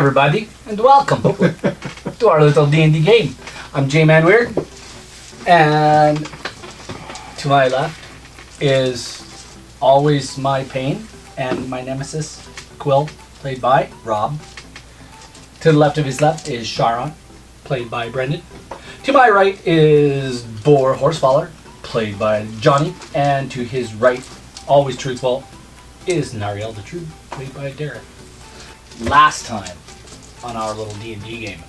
everybody, and welcome to our little D&D game. I'm J-Man Weird, and to my left is always my pain and my nemesis, Quill, played by Rob. To the left of his left is Sharon, played by Brendan. To my right is Boar Horsefaller, played by Johnny, and to his right, always truthful, is Nariel the True, played by Derek. Last time on our little D&D game,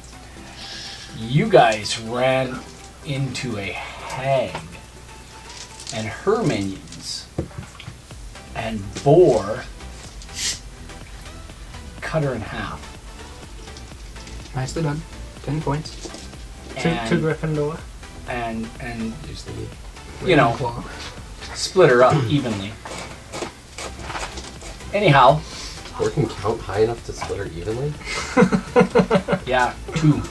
you guys ran into a hag and her minions, and Boar cut her in half. Nicely done. 10 points. To Gryffindor. And There's the you know, claw. split her up evenly. Anyhow, Or can count high enough to split her evenly? yeah, 2.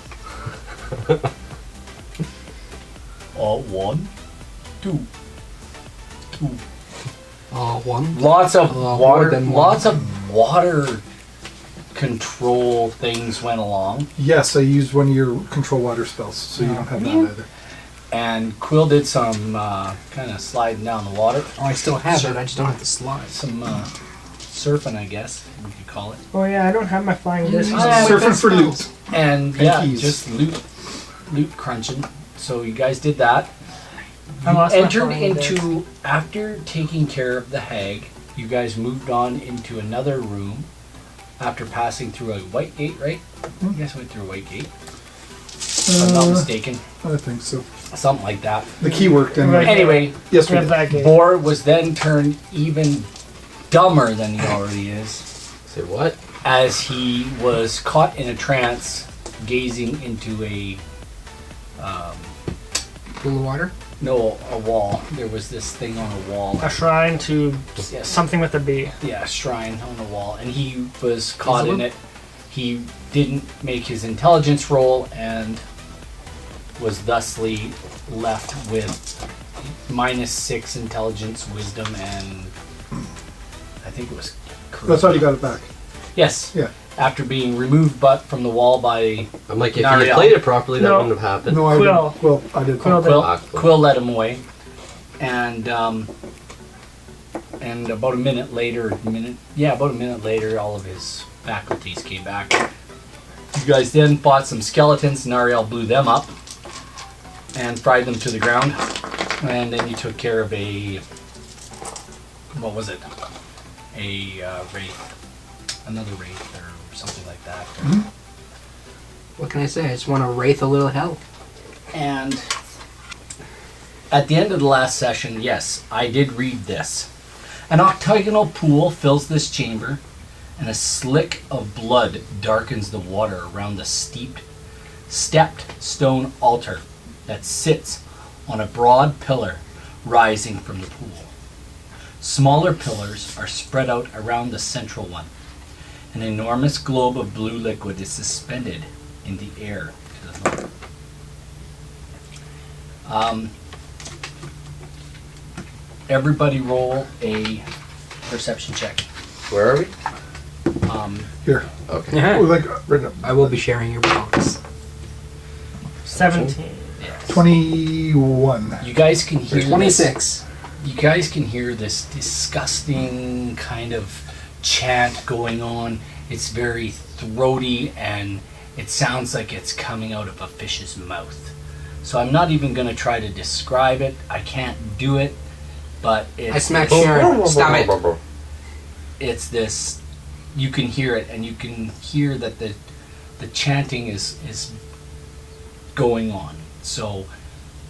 One, two. One. Lots of More water. than one. Lots of water control things went along, Yes, I used one of your control water spells, so you don't have that either. and Quill did some kind of sliding down the water, Oh, I still have it. I just don't have the slide. some surfing, I guess we could call it. Oh yeah, I don't have my flying disc. Surfing for loot. And And yeah, keys. just loot crunching. So you guys did that. I You lost my entered flying disc. into, after taking care of the hag, you guys moved on into another room after passing through a white gate, right? You guys went through a white gate, if I'm not mistaken. I think so. Something like that. The key worked anyway. Right. Anyway, Yes, we Red did. that gate. Boar was then turned even dumber than he already is, Say what? as he was caught in a trance, gazing into a Pool of water. a wall. There was this thing on a wall. A shrine to Yes. something with a B. Yeah, shrine on the wall, and he was caught in Islam? it. He didn't make his intelligence roll and was thusly left with -6 intelligence, wisdom, and I think it was charisma. That's how you got it back. Yes. Yeah. After being removed but from the wall by I'm like, if you Nariel. had played it properly, that No. wouldn't have happened. No, I Quill. didn't. Well, I did. Quill did. Quill led him away, and about a minute later, all of his faculties came back. You guys then fought some skeletons. Nariel blew them up and fried them to the ground, and then you took care of what was it? A wraith, another wraith, or something like that. What can I say? I just want to wraith a little hell. And at the end of the last session, yes, I did read this. An octagonal pool fills this chamber, and a slick of blood darkens the water around the stepped stone altar that sits on a broad pillar rising from the pool. Smaller pillars are spread out around the central one. An enormous globe of blue liquid is suspended in the air to the north. Everybody roll a perception check. Where are we? Here. Okay. Oh, like written up. I will be sharing your box. 17. 21. You guys can hear There's 26. You guys can hear this disgusting kind of chant going on. It's very throaty, and it sounds like it's coming out of a fish's mouth. So I'm not even going to try to describe it. I can't do it, but it's I smack Sharon. Stop it. it's this, you can hear it, and you can hear that the chanting is going on. So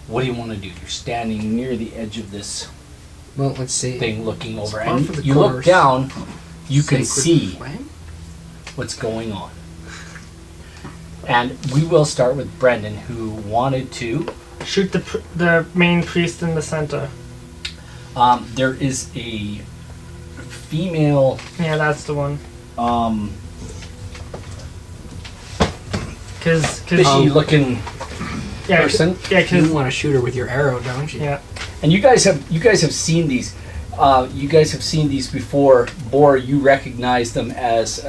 what do you want to do? You're standing near the edge of this Well, let's see. thing looking over, par and for the you look course. down, you can Sacred see flame? what's going on. And we will start with Brendan, who wanted to. Shoot the main priest in the center. There is a female Yeah, that's the one. Cause fishy looking yeah, person. Yeah, You cause want to shoot her with your arrow, don't you? yeah. And you guys have seen these. You guys have seen these before. Boar, you recognize them as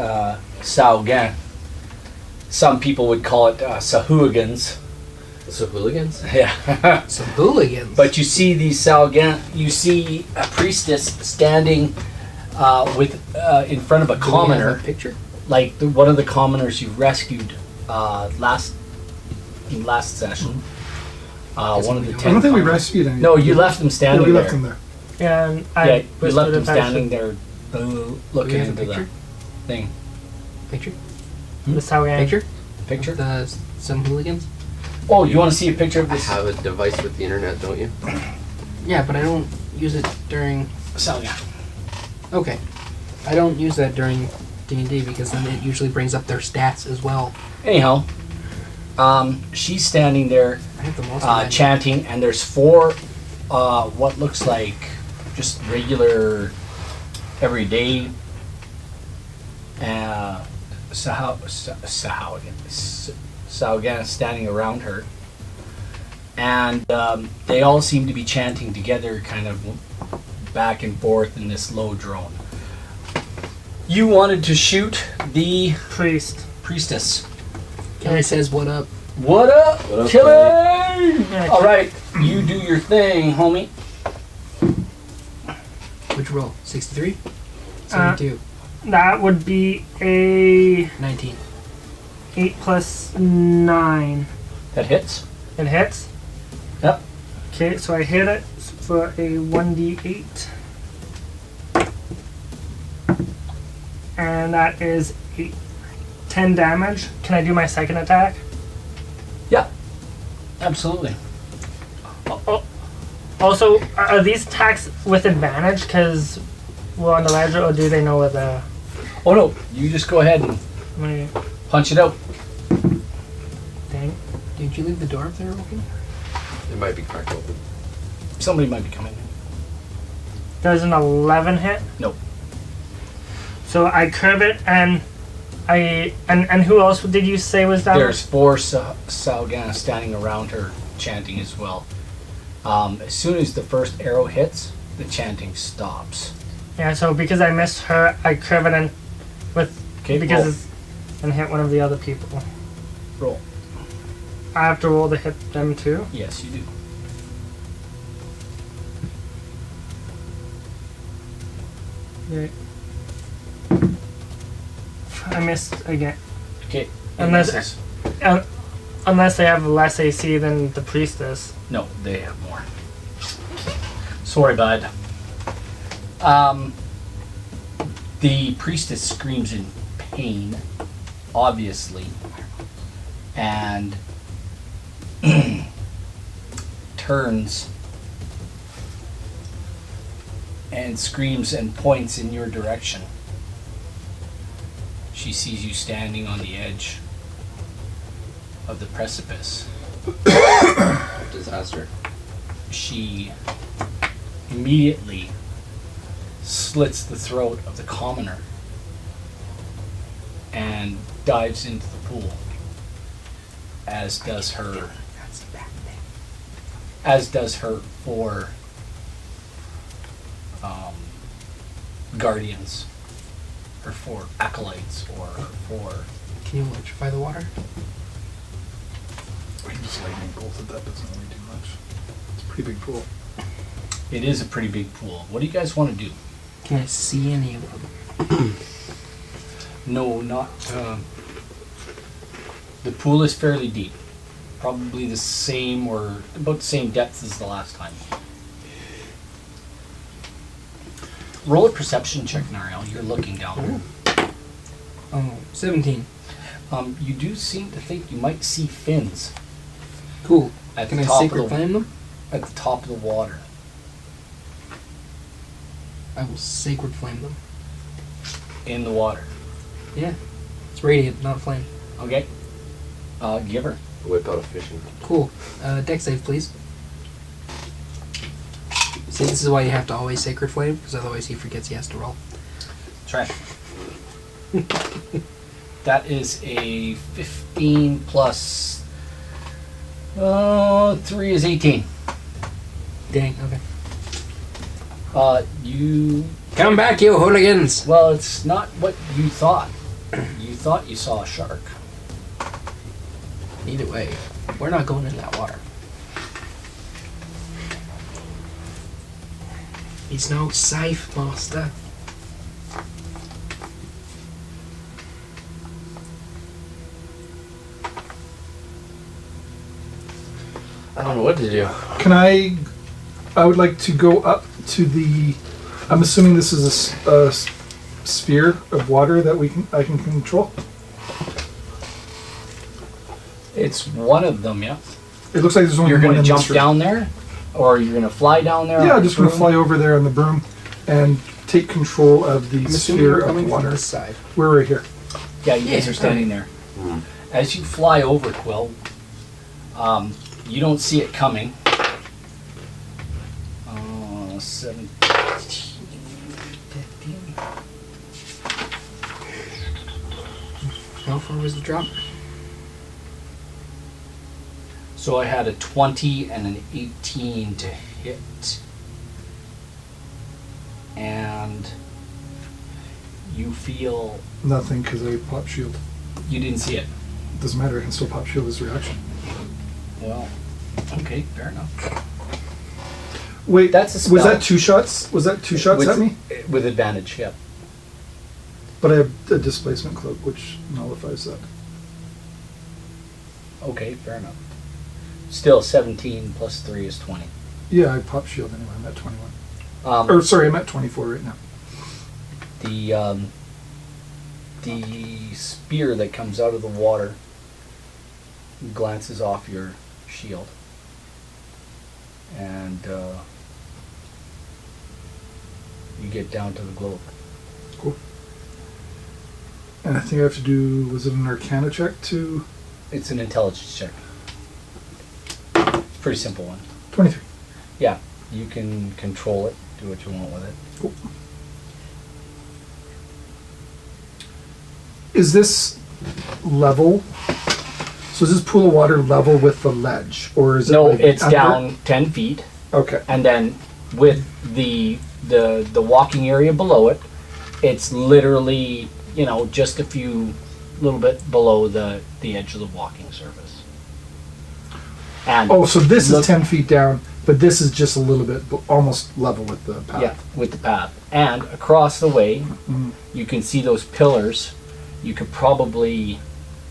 Sao Gan. Some people would call it Sahooligans. So hooligans? Yeah. Some hooligans. But you see these you see a priestess standing with in front of a Do we have commoner, a picture? like one of the commoners you rescued last session. One of the I 10 I don't think we commoners. rescued any. No, you left them Yeah, standing we there. left them there. And Yeah, I you left whispered them if I standing should- there, Do looking we have a into the picture? thing. Picture? The Salgan. Picture? Picture? Of some hooligans? Oh, you want to see a picture of I this? have a device with the internet, don't you? Yeah, but I don't use it during... Salgan. Okay. I don't use that during D&D because then it usually brings up their stats as well. Anyhow, she's standing there I have the most chanting, and there's 4 what looks like just regular everyday Saugan standing around her, and they all seem to be chanting together, kind of back and forth in this low drone. You wanted to shoot the Priest. priestess. Kelly says, what up? What up, What up, Chili? Yeah, All right, you do your thing, homie. Which roll? 63? Uh, 72? That would be a 19. 8 plus 9. That hits. It hits. Yep. Okay, so I hit it for a 1d8. And that is 10 damage. Can I do my second attack? Yeah. Absolutely. Also, are these attacks with advantage because we're on the ledger, or do they know with the... Oh no, you just go ahead and my punch it out. thing? Did you leave the door up there open? It might be cracked open. Somebody might be coming. There's an 11 hit. Nope. So I curve it, and and who else did you say was down? There's 4 Saugan standing around her chanting as well. As soon as the first arrow hits, the chanting stops. Yeah, so because I missed her, I curve it in with Okay, because roll. it's, and hit one of the other people. Roll. I have to roll to hit them too. Yes, you do. Yeah. I missed again. Okay. Unless- Misses. Unless they have less AC than the priestess. No, they have more. Sorry, bud. The priestess screams in pain, obviously, and turns and screams and points in your direction. She sees you standing on the edge of the precipice. Disaster. She immediately slits the throat of the commoner and dives into the pool, as does her 4 guardians, her 4 acolytes, or her 4. Can you electrify the water? We just lightning bolted that doesn't really do much. It's a pretty big pool. It is a pretty big pool. What do you guys want to do? Can I see any of them? No, not. The pool is fairly deep. Probably the same or about the same depth as the last time. Roll a perception check, Nariel. You're looking down Oh, 17. there. You do seem to think you might see fins Cool. at Can the I top sacred of the flame them? at the top of the water. I will sacred flame them. In the water. Yeah. It's radiant, not flame. Okay. Give her. Whip out a fishing rod. Cool. Deck save, please. See, this is why you have to always sacred flame, because otherwise he forgets he has to roll. Try. That is a 15 plus 3 is 18. Dang, okay. You Come back, you hooligans! Well, it's not what you thought. You thought you saw a shark. Either way, we're not going in that water. He's no safe, master. I don't know what to do. Can I would like to go up to the, I'm assuming this is a sphere of water that I can control. It's one of them, yeah. It looks like there's only You're one going to in jump this room. down there? Or you're going to fly down there? Yeah, on I'm the just going to broom? fly over there on the broom and take control of the I'm assuming sphere we're of coming from water. this side. We're right here. Yeah, you guys Yeah, are standing there. As you fly over, Quill, you don't see it coming. 17, 15. How far was the drop? So I had a 20 and an 18 to hit. And you feel Nothing because I pop shield. you didn't see it. Doesn't matter. I can still pop shield as reaction. Well, okay, fair enough. Wait, That's a was spell. that 2 shots? Was that 2 shots with, at me? With advantage, yeah. But I have a displacement cloak, which nullifies that. Okay, fair enough. Still, 17 plus 3 is 20. Yeah, I pop shield anyway. I'm at 21. Um, Or sorry, I'm at 24 right now. the spear that comes out of the water glances off your shield. And you get down to the globe. Cool. And I think I have to do, was it an Arcana check to It's an intelligence check. Pretty simple one. 23? Yeah, you can control it, do what you want with it. Cool. Is this level? So is this pool of water level with the ledge, or is it? No, like it's under? down 10 feet, Okay. and then with the walking area below it, it's literally, just a little bit below the edge of the walking surface. And Oh, so this look- is 10 feet down, but this is just a little bit, almost level with the path. Yeah, with the path. And across the way, you can see those pillars. You could probably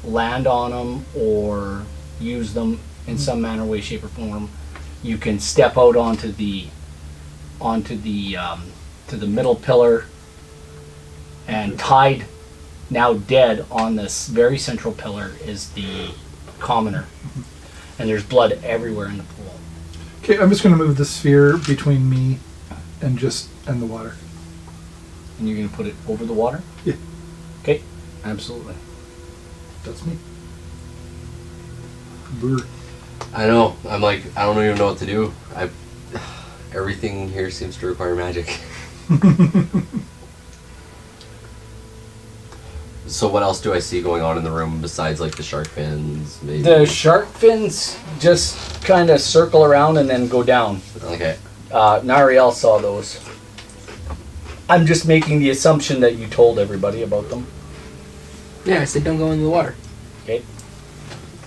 land on them or use them in some manner, way, shape, or form. You can step out onto the to the middle pillar, and tied, now dead, on this very central pillar is the commoner. And there's blood everywhere in the pool. Okay, I'm just going to move the sphere between me and the water. And you're going to put it over the water? Yeah. Okay, absolutely. That's me. Brr. I know. I'm like, I don't even know what to do. Everything here seems to require magic. So what else do I see going on in the room besides like the shark fins? Maybe. The shark fins just kind of circle around and then go down. Okay. Nariel saw those. I'm just making the assumption that you told everybody about them. Yeah, I said don't go in the water. Okay.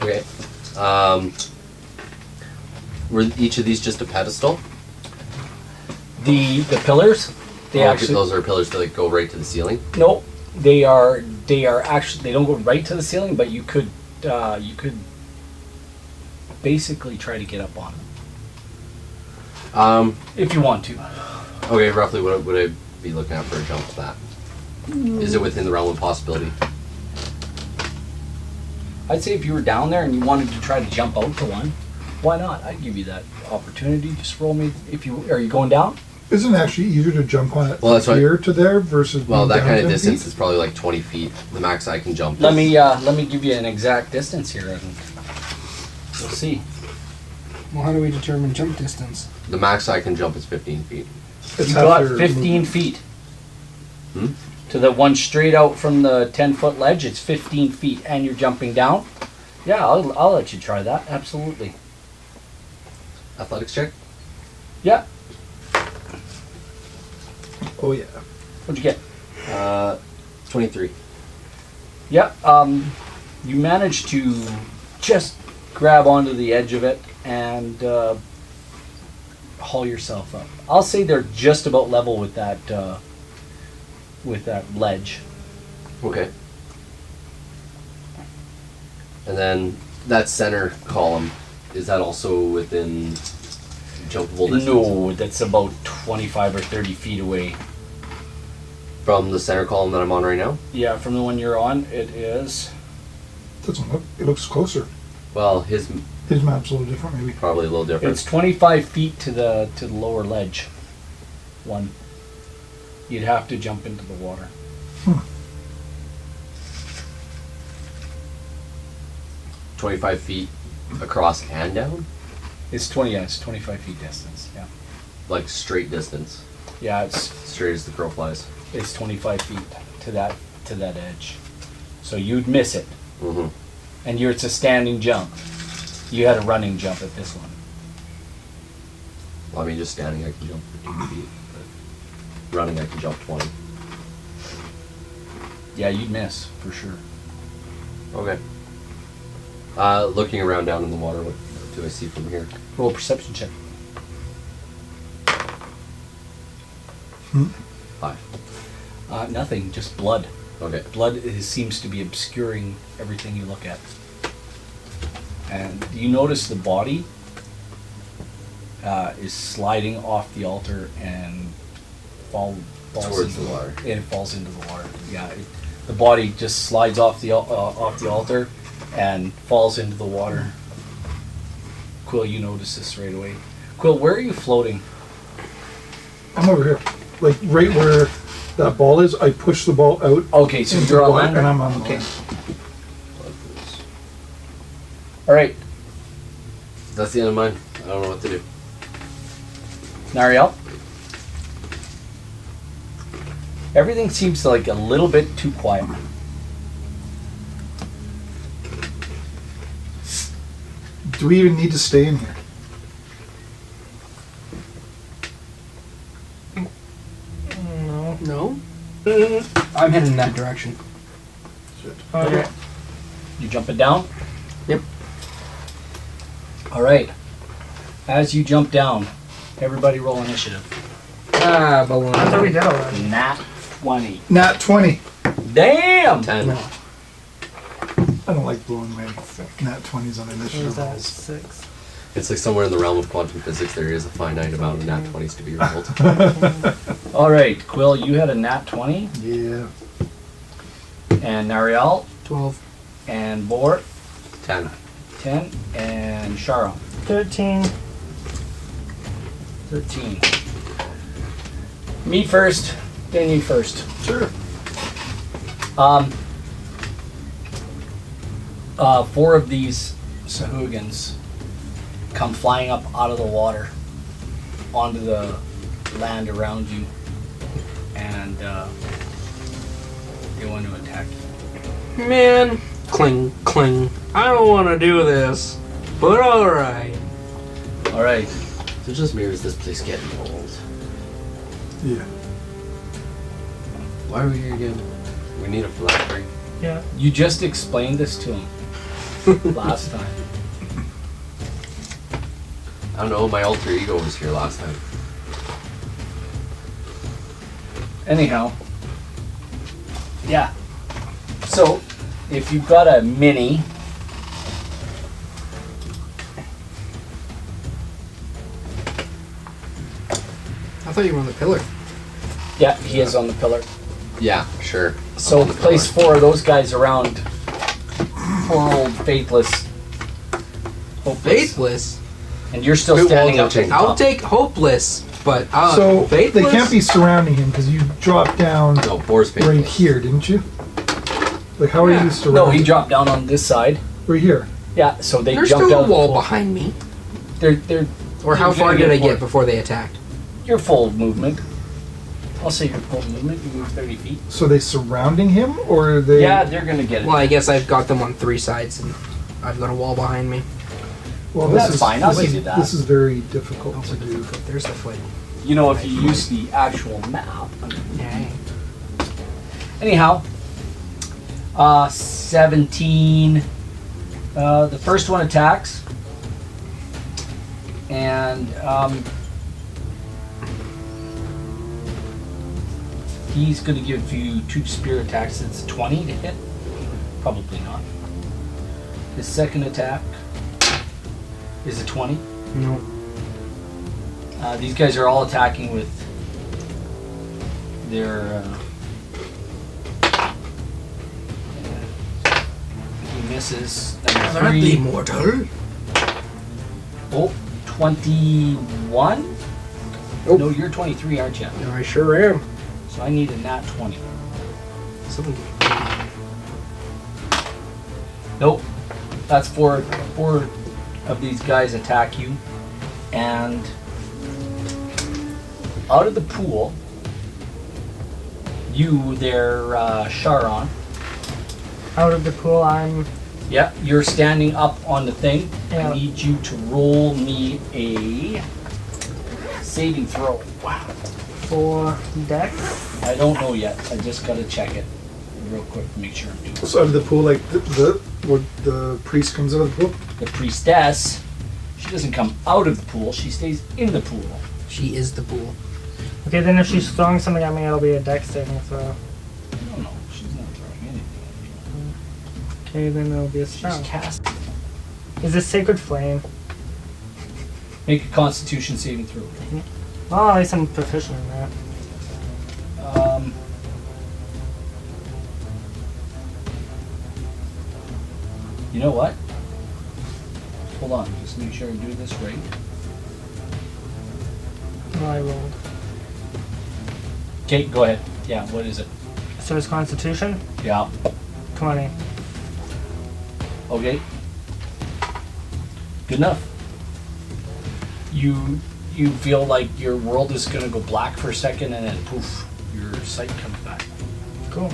Okay. Were each of these just a pedestal? The pillars, they actually those are pillars that like go right to the ceiling. no, they are actually, they don't go right to the ceiling, but you could basically try to get up on them if you want to. Okay, roughly what would I be looking at for a jump to that? Is it within the realm of possibility? I'd say if you were down there and you wanted to try to jump out to one, why not? I'd give you that opportunity. Just roll me. Are you going down? Isn't it actually easier to jump on it Well, that's from what- here to there versus Well, being that down kind of 10 distance feet? is probably like 20 feet. The max I can jump. Let is- me give you an exact distance here, and we'll see. Well, how do we determine jump distance? The max I can jump is 15 feet. It's You half got your 15 movement. feet. Hmm? To the one straight out from the 10-foot ledge, it's 15 feet, and you're jumping down. Yeah, I'll let you try that. Absolutely. Athletics check. Yeah. Oh yeah. What'd you get? 23. Yeah. You managed to just grab onto the edge of it and haul yourself up. I'll say they're just about level with that ledge. Okay. And then that center column, is that also within jumpable distance? No, that's about 25 or 30 feet away. From the center column that I'm on right now? Yeah, from the one you're on, it is. Doesn't look. It looks closer. Well, his His map's a little different, maybe. probably a little different. It's 25 feet to the lower ledge. One. You'd have to jump into the water. 25 feet across and down? It's 25 feet distance. Yeah. Like straight distance. Yeah, it's Straight as the crow flies. 25 feet to that edge. So you'd miss it. Mm-hmm. And it's a standing jump. You had a running jump at this one. Well, I mean, just standing, I can jump 15 feet. But running, I can jump 20. Yeah, you'd miss for sure. Okay. Looking around down in the water, what do I see from here? Roll a perception check. 5. Nothing, just blood. Okay. Blood seems to be obscuring everything you look at. And you notice the body is sliding off the altar and falls Towards into the water. And it falls into the water. Yeah, the body just slides off the altar and falls into the water. Quill, you notice this right away. Quill, where are you floating? I'm over here, like right where that ball is. I push the ball out. Okay, so into you're the on water, land. and I'm on the Okay. land. All right, That's the end of mine. I don't know what to do. Nariel. Everything seems like a little bit too quiet. Do we even need to stay in here? No. No? I'm heading in that direction. Okay. You jumping down? Yep. All right. As you jump down, everybody roll initiative. Ah, balloon. I thought we did already. Nat 20. Nat 20. Damn! 10. No. I don't like blowing my nat 20s on What initiative was that? rolls. 6. It's like somewhere in the realm of quantum physics, there is a finite amount of nat 20s to be rolled. All right, Quill, you had a nat 20, Yeah. and Nariel, 12. and Bort, 10. 10, and Shara, 13. 13. Me first, then you first. Sure. 4 of these Sahugans come flying up out of the water onto the land around you, and they want to attack you. Man. Cling, cling. I don't want to do this, but alright. All right. So it just mirrors this place getting old. Yeah. Why are we here again? We need a flat break. Yeah. You just explained this to him last time. I don't know, my alter ego was here last time. Anyhow, yeah. So, if you've got a mini, I thought you were on the pillar. yeah, he is on the pillar. Yeah, sure. So I'm on the place pillar. 4 of those guys around poor old Faithless. Hopeless. Faithless? And you're still Wait, standing well, up at the I'll top. take hopeless, but So faithless? they can't be surrounding him because you dropped down No, Boar's right faithless. here, didn't you? Like how are Yeah. you surrounded? No, he dropped down on this side. Right here. Yeah, so they There's jumped still out a wall of the behind me. They're Or how you're far gonna did I more. get before they attacked? Your full movement. I'll say your full movement. You move 30 feet. So they surrounding him, or are they? Yeah, they're gonna get it. Well, I guess I've got them on 3 sides, and I've got a wall behind me. Well, That's fine, I'll give you that. This is very difficult Oh, to do. there's the foot. You know, if you use the actual map. Yeah. Anyhow, 17, The first one attacks, and he's going to give you 2 spear attacks. It's 20 to hit. Probably not. His second attack is a 20. No. These guys are all attacking with their. He misses. Number 3. mortal. Oh, 21? Oh. No, you're 23, aren't you? No, I sure am. So I need a nat 20. Something. Nope. That's four of these guys attack you. And out of the pool, you there, Sharon. Out of the pool, I'm. Yeah, you're standing up on the thing. Yeah. I need you to roll me a saving throw. Wow. For dex. I don't know yet. I just gotta check it real quick to make sure I'm doing it. So out of the pool, like the priest comes out of the pool. The priestess, she doesn't come out of the pool. She stays in the pool. She is the pool. Okay, then if she's throwing something at me, it'll be a dex saving throw. No, she's not throwing anything Okay, then it'll be a at you. spell. She's casting. Is this Sacred Flame? Make a Constitution saving throw. Oh, at least I'm proficient in that. You know what? Hold on, just make sure I'm doing this right. Oh, I rolled. Okay, go ahead. Yeah, what is it? So it's Constitution? Yeah. 20. Okay. Good enough. You feel like your world is gonna go black for a second, and then poof, your sight comes back. Cool.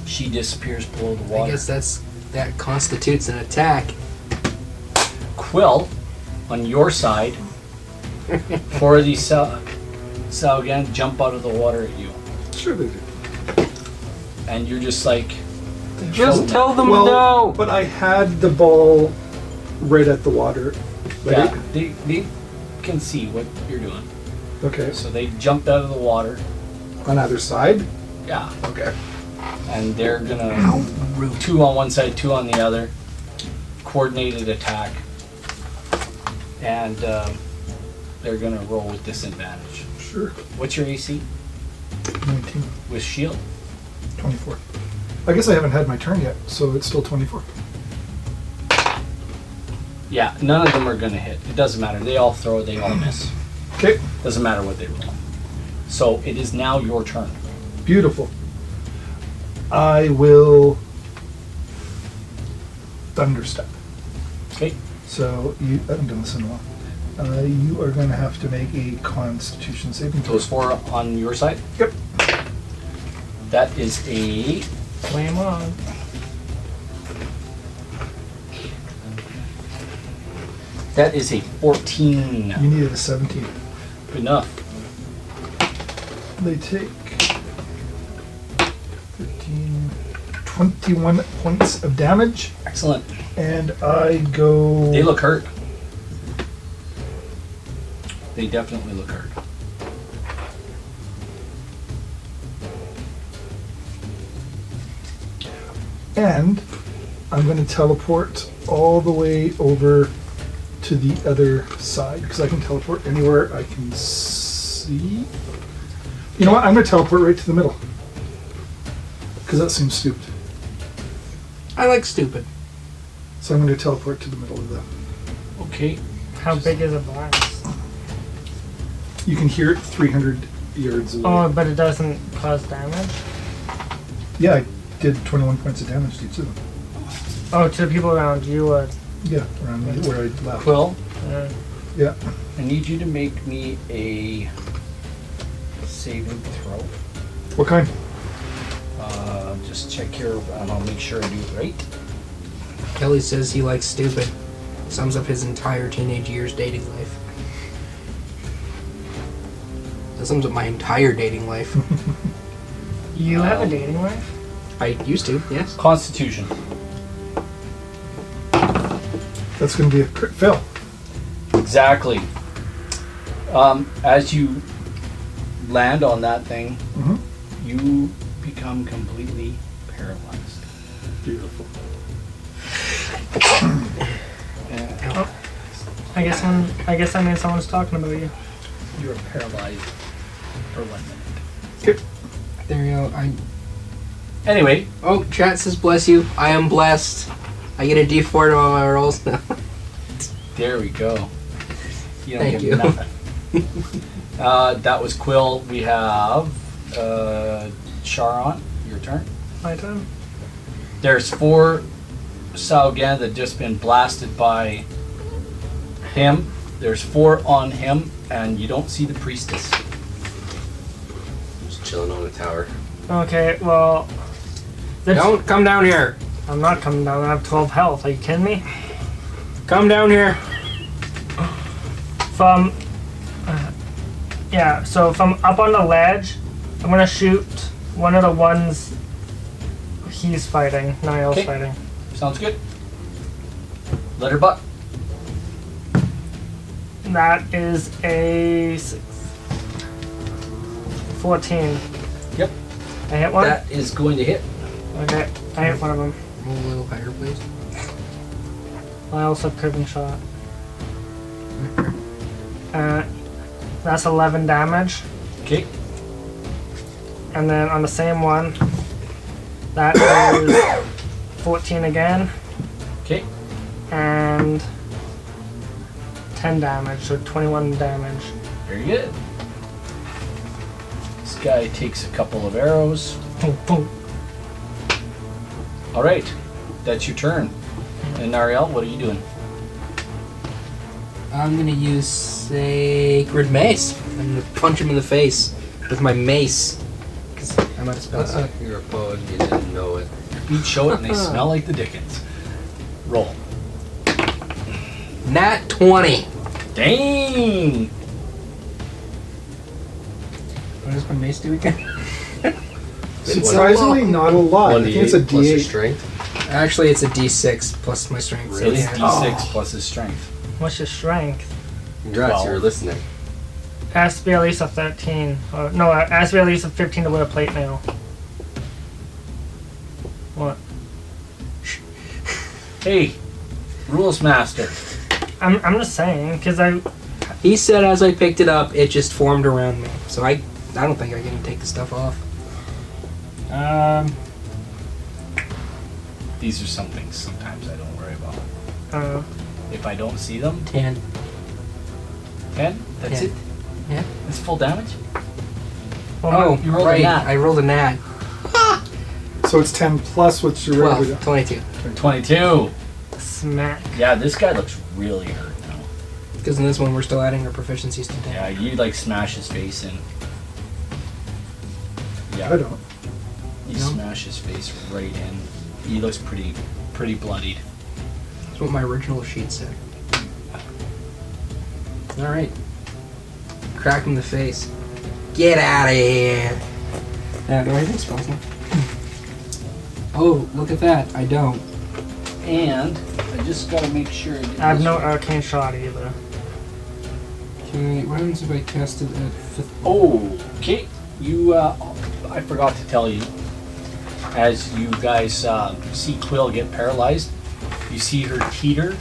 She disappears below the I water. guess that constitutes an attack. Quill, on your side, 4 of these Salgan jump out of the water at you, Sure they do. and you're just like, Just tell them Well, no. but I had the ball right at the water. Right? yeah, they can see what you're doing. Okay. So they jumped out of the water. On either side. Yeah, Okay. and they're gonna 2 on one side, 2 on the other, coordinated attack, and they're gonna roll with disadvantage. Sure. What's your AC 19. with shield? 24. I guess I haven't had my turn yet, so it's still 24. Yeah, none of them are gonna hit. It doesn't matter. They all throw, they all miss. Okay. Doesn't matter what they roll. So it is now your turn. Beautiful. I will thunderstep. Okay. So you, I haven't done this in a while. You are going to have to make a Constitution saving throw. Those 4 on your side. Yep. That is a Flame on. that is a 14. You needed a 17. Good enough. They take 13, 21 points of damage, Excellent. and I go. They look hurt. They definitely look hurt. And I'm going to teleport all the way over to the other side because I can teleport anywhere I can see. You know what? I'm going to teleport right to the middle because that seems stupid. I like stupid. So I'm going to teleport to the middle of them. Okay. How big is a blast? You can hear it 300 yards away. Oh, but it doesn't cause damage? Yeah, I did 21 points of damage to each of them. Oh, to the people around you, Yeah, around me, where I left. Quill, Yeah. I need you to make me a saving throw. What kind? Just check here, and I'll make sure I do it right. Kelly says he likes stupid. Sums up his entire teenage years dating life. That sums up my entire dating life. you have a dating life? I used to, yes. Constitution. That's going to be a crit fail. Exactly. As you land on that thing, Mm-hmm. you become completely paralyzed. Beautiful. I guess that means someone's talking about you. You're paralyzed for 1 minute. Okay. There you go. Anyway, Oh, chat says bless you. I am blessed. I get a D4 to all my rolls now. there we go. You don't Thank get you. nothing. That was Quill. We have Sharon. Your turn. My turn. There's 4 Saugan that just been blasted by him. There's 4 on him, and you don't see the priestess. Just chilling on the tower. Okay, well. Don't come down here. I'm not coming down. I have 12 health. Are you kidding me? Come down here. From. Yeah, so from up on the ledge, I'm gonna shoot one of the ones he's fighting, Niall's Okay. fighting. Sounds good. Let her butt. That is a 14. Yep. I hit one? That is going to hit. Okay, I hit one of them. Roll a little higher, please. I also curving shot. That's 11 damage. Okay. And then on the same one, that is 14 again. Okay. And 10 damage, so 21 damage. Very good. This guy takes a couple of arrows. Boom, boom. All right. That's your turn. And Nariel, what are you doing? I'm gonna use Sacred Mace. I'm gonna punch him in the face with my mace. Because I'm out of spells. You're a poet, you didn't know it. Feet show it and they smell like the dickens. Roll. Nat 20. Dang! What does my mace do again? Surprisingly, not a lot. I think it's a 1d8 plus your D8. strength. Actually, it's a D6 plus my strength. so Really? yeah. D6 plus his strength. What's your strength? Congrats, 12. you were listening. It has to be at least a 13. No, it has to be at least a 15 to wear a plate mail. What? Hey, rules master. I'm just saying, because He said as I picked it up, it just formed around me. So I don't think I can take the stuff off. These are some things sometimes I don't worry about. If I don't see them, 10. 10? That's 10. it? Yeah. That's full damage? Oh, you rolled a right. nat. I rolled a nat. So it's 10 plus what's your regular. 12, 22. 22. smack. Yeah, this guy looks really hurt now. Because in this one, we're still adding our proficiencies to 10. Yeah, you like smash his face in. Yeah, I don't. you No? smash his face right in. He looks pretty bloodied. That's what my original sheet said. Alright. Crack him in the face. Get out of here! Yeah, do I have any spells now? Oh, look at that. I don't. And I just gotta make sure. I get I have this no right. arcane shot either. Okay, what happens if I cast it at 5th? Oh, okay. You, I forgot to tell you. As you guys see Quill get paralyzed, you see her teeter,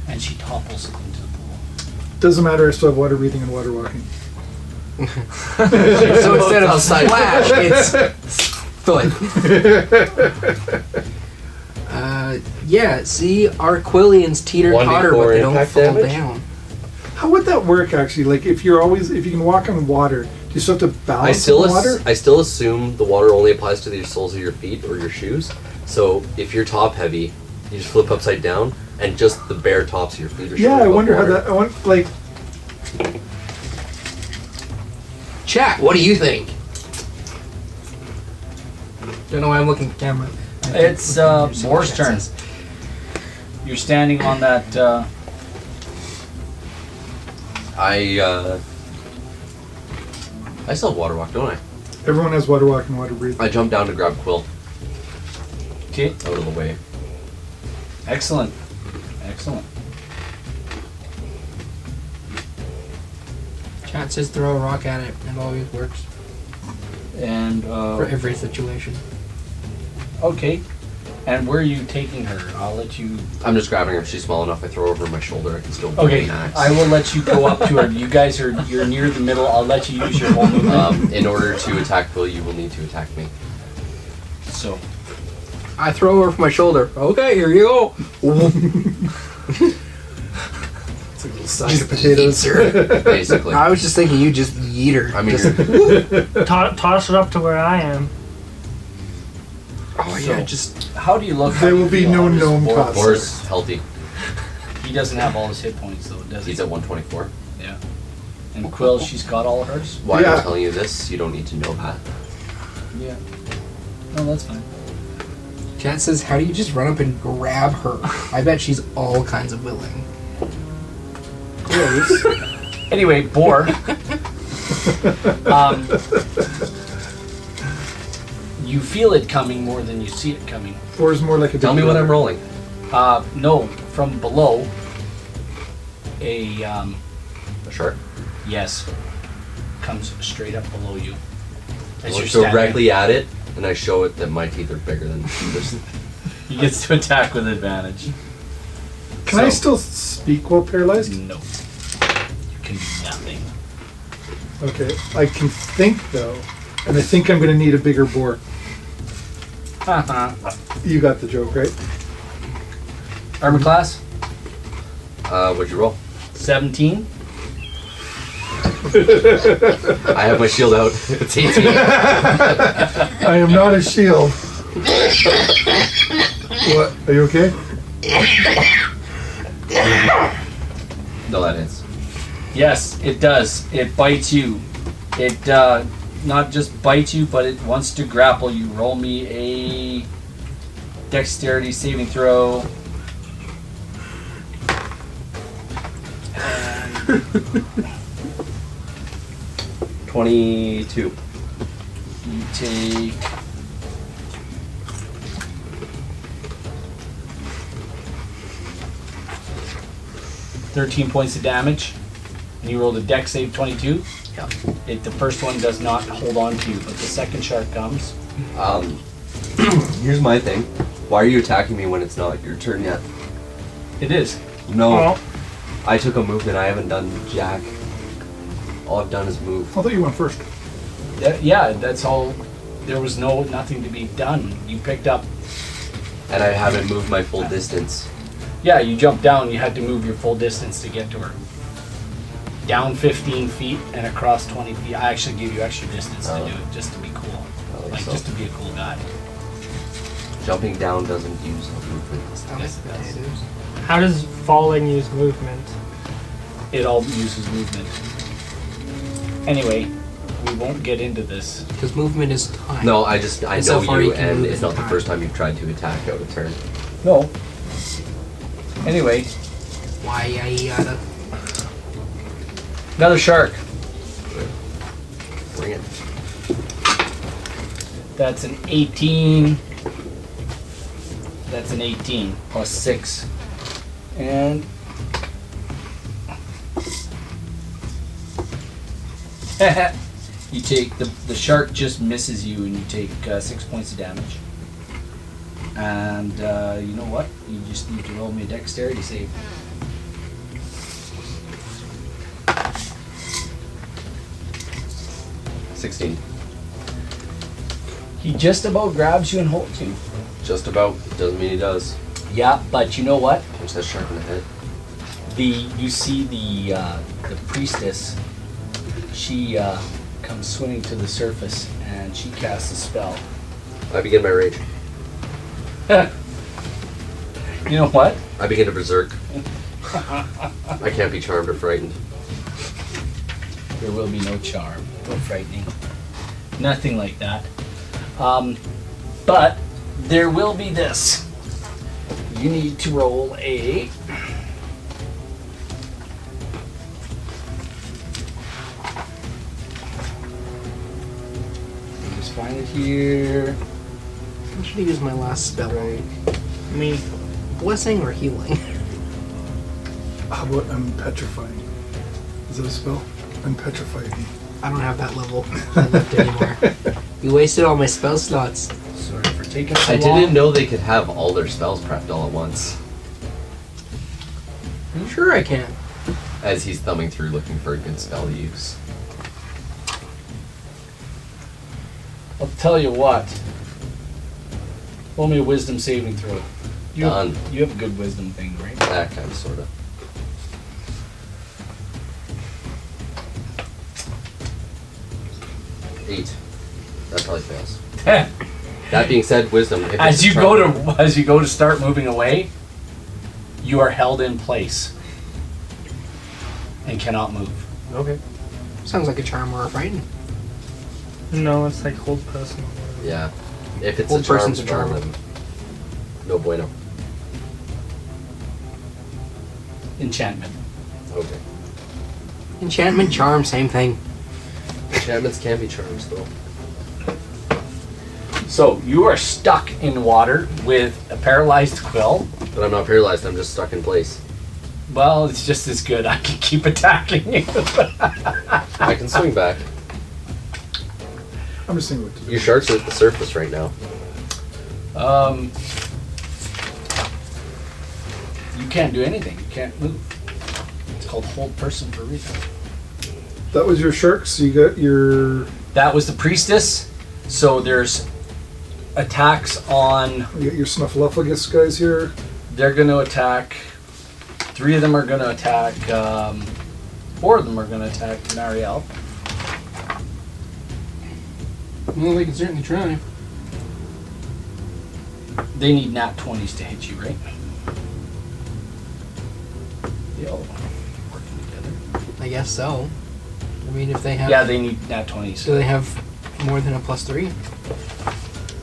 and she topples into the pool. Doesn't matter, I still have water breathing and water walking. So instead of Outside. splash, it's foot. Yeah, see, our Quillians teeter 1d4 totter, but they don't impact fall damage? down. How would that work actually? Like if you can walk on water, do you still have to balance the water? I still assume the water only applies to the soles of your feet or your shoes. So if you're top heavy, you just flip upside down, and just the bare tops of your feet are Yeah, showing I above wonder how water. that. I want like. Chat, what do you think? Don't know why I'm looking at the camera. It's Moor's turn. You're standing on that. I still have water walk, don't I? Everyone has water walk and water breathe. I jump down to grab Quill Okay, out of the way. excellent. Excellent. Chat says throw a rock at it. It always works And for every situation. okay. And where are you taking her? I'll let you. I'm just grabbing her. If she's small enough, I throw her over my shoulder. I can still bring Okay, an axe. I will let you go up to her. You guys you're near the middle. I'll let you use your whole movement. In order to attack Bill, you will need to attack me. So I throw her over my shoulder. Okay, here you go. It's like a little sack of potatoes. Basically. I was just thinking you just yeet her. I mean, Just- you're- Toss it up to where I am. oh yeah, just how do you look? There will be no gnome cost. Boar's healthy. He doesn't have all his hit points though, does he? He's at 124. Yeah. And Quill, she's got all hers. Why Yeah. I'm telling you this, you don't need to know that. Yeah. No, that's fine. Chat says, how do you just run up and grab her? I bet she's all kinds of willing. Anyway, Boar. You feel it coming more than you see it coming. Or is more like a Tell me what I'm rolling. No, from below. A A shark. yes, comes straight up below you. I As look you're standing. directly at it, and I show it that my teeth are bigger than this. He gets to attack with advantage. Can I still speak while paralyzed? No. You can do nothing. Okay, I can think though, and I think I'm going to need a bigger boar. You got the joke, right? Armor class What'd you roll? 17. I have my shield out. It's 18. I am not a shield. What? Are you okay? No, that is. Yes, it does. It bites you. It not just bites you, but it wants to grapple you. Roll me a dexterity saving throw. And 22. you take 13 points of damage. And you rolled a dex save 22. Yeah. The first one does not hold on to you, but the second shark comes. Here's my thing. Why are you attacking me when it's not your turn yet? It is. No. Well, I took a movement. I haven't done jack. All I've done is move. I thought you went first. Yeah, that's all. There was nothing to be done. You picked up. And I haven't moved my full distance. Yeah, you jumped down. You had to move your full distance to get to her. Down 15 feet and across 20 feet. I actually gave you extra distance to do it, just to be cool. Like, so. just to be a cool guy. Jumping down doesn't use a movement. Yes, it does. how does falling use movement? It all uses movement. Anyway, we won't get into this. Because movement is time. No, I That's know how far you, you can and move it's in not the time. first time you've tried to attack out of turn. No. Anyway, Why yada? another shark. Bring it. That's an 18. That's an 18 plus 6. And you take the shark just misses you, and you take 6 points of damage. And you know what? You just need to roll me a dexterity save. $16. He just about grabs you and holds you. Just about. Doesn't mean he does. Yeah, but you know what? Punch that shark in the head. You see the priestess. She comes swimming to the surface, and she casts a spell. I begin my rage. You know what? I begin to berserk. I can't be charmed or frightened. There will be no charm or frightening. Nothing like that. But there will be this. You need to roll a... Let me just find it here. I should have used my last spell. Me. Blessing or healing? How about unpetrifying? Is that a spell? Unpetrify me. I don't have that level left anymore. You wasted all my spell slots. Sorry for taking so I long. didn't know they could have all their spells prepped all at once. I'm sure I can. As he's thumbing through looking for a good spell to use. I'll tell you what. Roll me a wisdom saving throw. Done. You have a good wisdom thing, right? That kind of, sort of. 8. That probably fails. That being said, wisdom. If As it's a you charm- go to start moving away, you are held in place and cannot move. Okay. Sounds like a charm or a frighten. No, it's like hold person. or whatever. Yeah. If it's Old a charm person's a spell, charm. then no bueno. Enchantment. Okay. Enchantment, charm, same thing. Enchantments can be charms, though. So you are stuck in water with a paralyzed quill. But I'm not paralyzed, I'm just stuck in place. Well, it's just as good. I can keep attacking you. I can swing back. I'm just saying what to do. Your sharks are at the surface right now. You can't do anything. You can't move. It's called hold person for a reason. That was your sharks. So you got your. That was the priestess. So there's attacks on. You got your snuffleupagus guys here. They're going to attack. 3 of them are going to attack. 4 of them are going to attack Marielle. Well, they can certainly try. They need nat 20s to hit you, right? They all working together. I guess so. I mean, if they have... Yeah, they need nat 20s. Do they have more than a +3?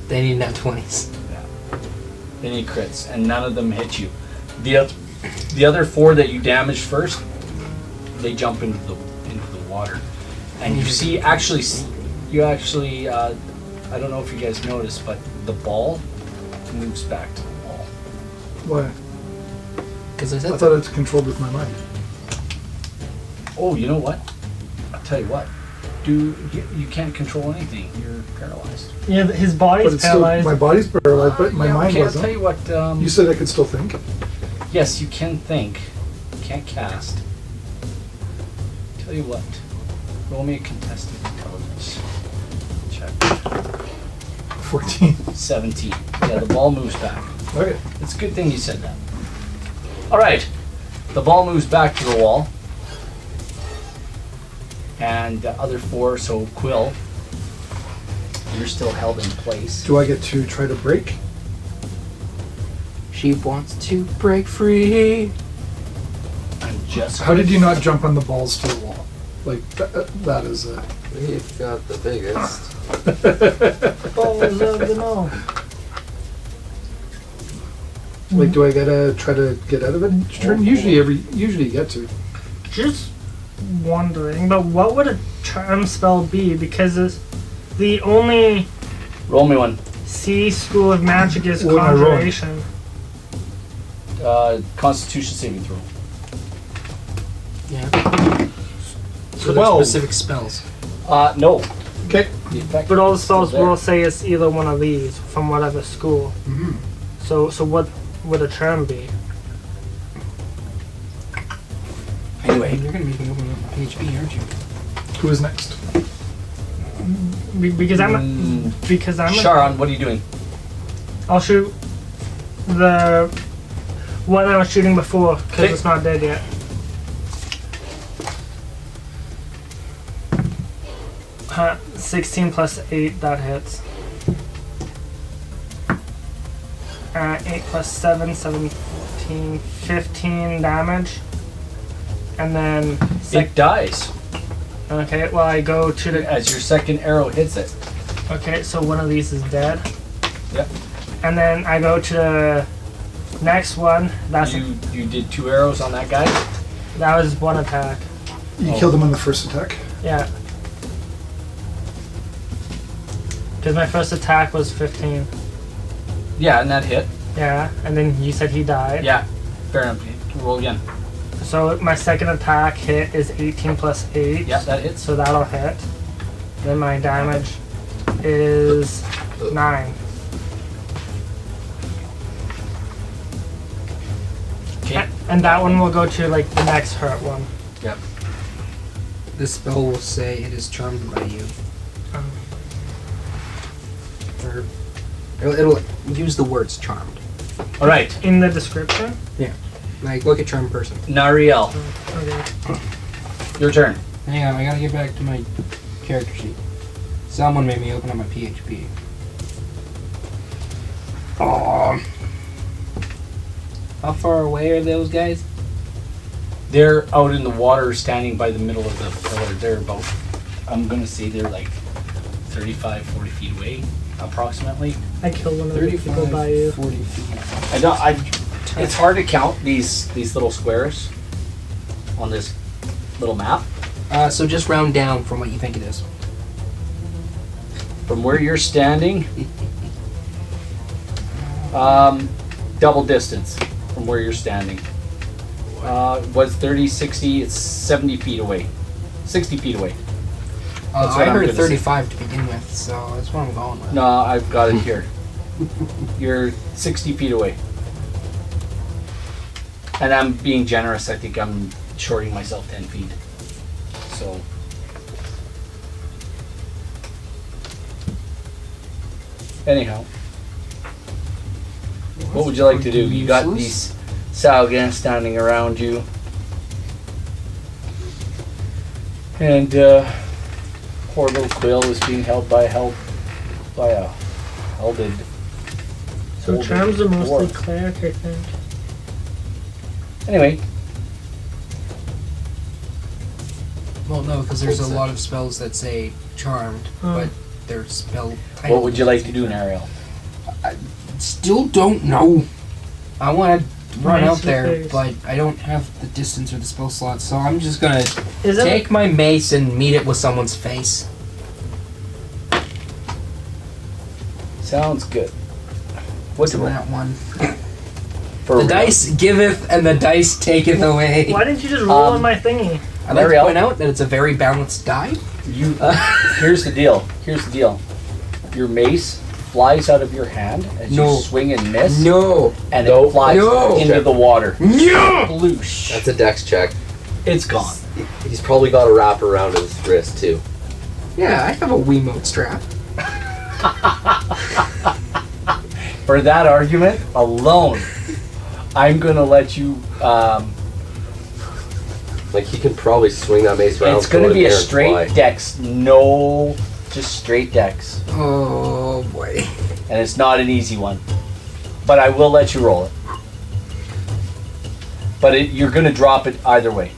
They need nat 20s. Yeah. They need crits, and none of them hit you. The other 4 that you damaged first, they jump into the water, and you see I don't know if you guys noticed, but the ball moves back to the wall. Why? Because I I said thought it's controlled with my mind. Oh, you know what? I'll tell you what. You can't control anything. You're paralyzed. Yeah, his But body's it's still paralyzed. my body's paralyzed, but my Yeah, mind okay, I'll wasn't. tell you what. You said I could still think. Yes, you can think. You can't cast. Tell you what. Roll me a contested intelligence check. 14. 17. Yeah, the ball moves back. Okay. It's a good thing you said that. All right. The ball moves back to the wall. And the other 4, so Quill, you're still held in place. Do I get to try to break? she wants to break free. I'm just. How did you not jump on the balls to the wall? Like, that is a... You've got the biggest. Balls of the know. Like, do I gotta try to get out of it each turn? Usually you get to. Just wondering, but what would a charm spell be? Because it's the only Roll me one. C school of magic is What am I rolling? conjuration. Constitution saving throw. Yeah. So they're 12. specific spells. No. Okay. The effect But all the is still spells there. will say it's either one of these from whatever school. Mm-hmm. So what would a charm be? Anyway, You're going to make me open up PHP, aren't you? Who is next? Because I'm Sharon, what are you doing? I'll shoot the one I was shooting before because Okay. it's not dead yet. Huh, 16 plus 8, that hits. 8 plus 7, 17, 15 damage. And then, It dies okay, well I go to the, as your second arrow hits it. okay, so one of these is dead. Yep. And then I go to the next one, that You did 2 arrows on that guy. was one attack. You Oh. killed him on the first attack. Yeah. Because my first attack was 15. Yeah, and that hit. Yeah, and then you said he died. Yeah. Fair enough. Roll again. So my second attack hit is 18 plus 8. Yep, that hits. So that'll hit. Then my damage is 9. Okay. And that one will go to like the next hurt one. Yep. This spell will say it is charmed by you. Or it'll use the words charmed. All right. In the description? Like, look at charmed person. Nariel, Okay. your turn. Hang on, I gotta get back to my character sheet. Someone made me open up my PHP. How far away are those guys? They're out in the water standing by the middle of the pillar. They're about, I'm going to say they're like 35, 40 feet away, approximately. I killed one of the people by you. 40 feet. It's hard to count these little squares on this little map. So just round down from what you think it is. From where you're standing, double distance from where you're standing. Was 30, 60, it's 70 feet away. 60 feet away. That's what I I'm heard gonna 35 to begin with, so that's what I'm going with. No, I've got it here. You're 60 feet away. And I'm being generous. I think I'm shorting myself 10 feet. So. Anyhow. What would you like to do? You got these Salgans standing around you. And poor little Quill is being held by a helded. So charms are mostly dwarf. cleric, I think. Anyway, Well, no, because there's a lot of spells that say charmed, but they're spell titles. what would you like to do, Nariel? Still don't know. I want to run Nice out there, face. but I don't have the distance or the spell slots, so I'm just gonna Is it? take my mace and meet it with someone's face. Sounds good. What's To the that one. for The real? dice giveth and the dice taketh away. Why didn't you just roll on my thingy? I'd like to Marielle? point out that it's a very balanced die. You. Here's the deal. Your mace flies out of your hand as No. you swing and miss, No. and Nope. it flies No. into the water. No. Sploosh. That's a dex check. It's gone. He's probably got a wrap around his wrist too. Yeah, I have a Wiimote strap. For that argument alone, I'm gonna let you. Like he can probably swing that mace around. It's gonna throw it be in a there and straight fly. dex. No, just straight dex, Oh boy. and it's not an easy one. But I will let you roll it. But you're gonna drop it either way.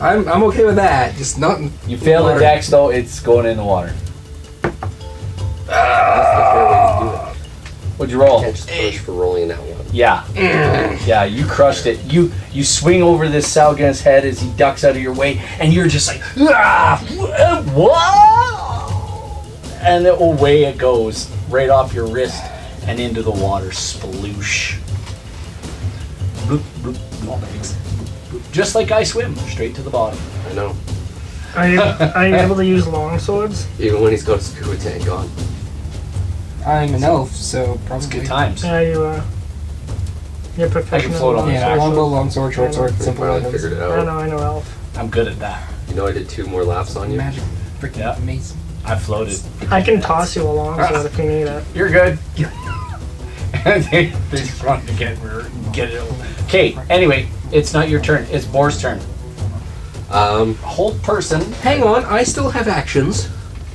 I'm okay with that. Just not. You fail the water. dex though, it's going in the water. That's the fair way to do it. What'd you roll? Can't just punish for rolling that one. Yeah. Yeah, you crushed it. You swing over this Salgan's head as he ducks out of your way, and you're just like, ah, whoa! And away it goes, right off your wrist and into the water. Sploosh. Bloop, bloop, bloop. Just like I swim, straight to the bottom. I know. Are you able to use long swords? Even when he's got a scuba tank on. I'm an elf, so probably. It's good times. Yeah, you're professional. float on long Yeah, sword. longbow, longsword, short sword, We simple finally weapons. figured it I out. know elf. I'm good at that. You know I did 2 more laughs on you. Magic freaking Yeah. mace. I floated. I can toss you a long sword if you need it. You're good. they just want to get it over. Okay, anyway, it's not your turn. It's Boar's turn. Hold person. Hang on, I still have actions.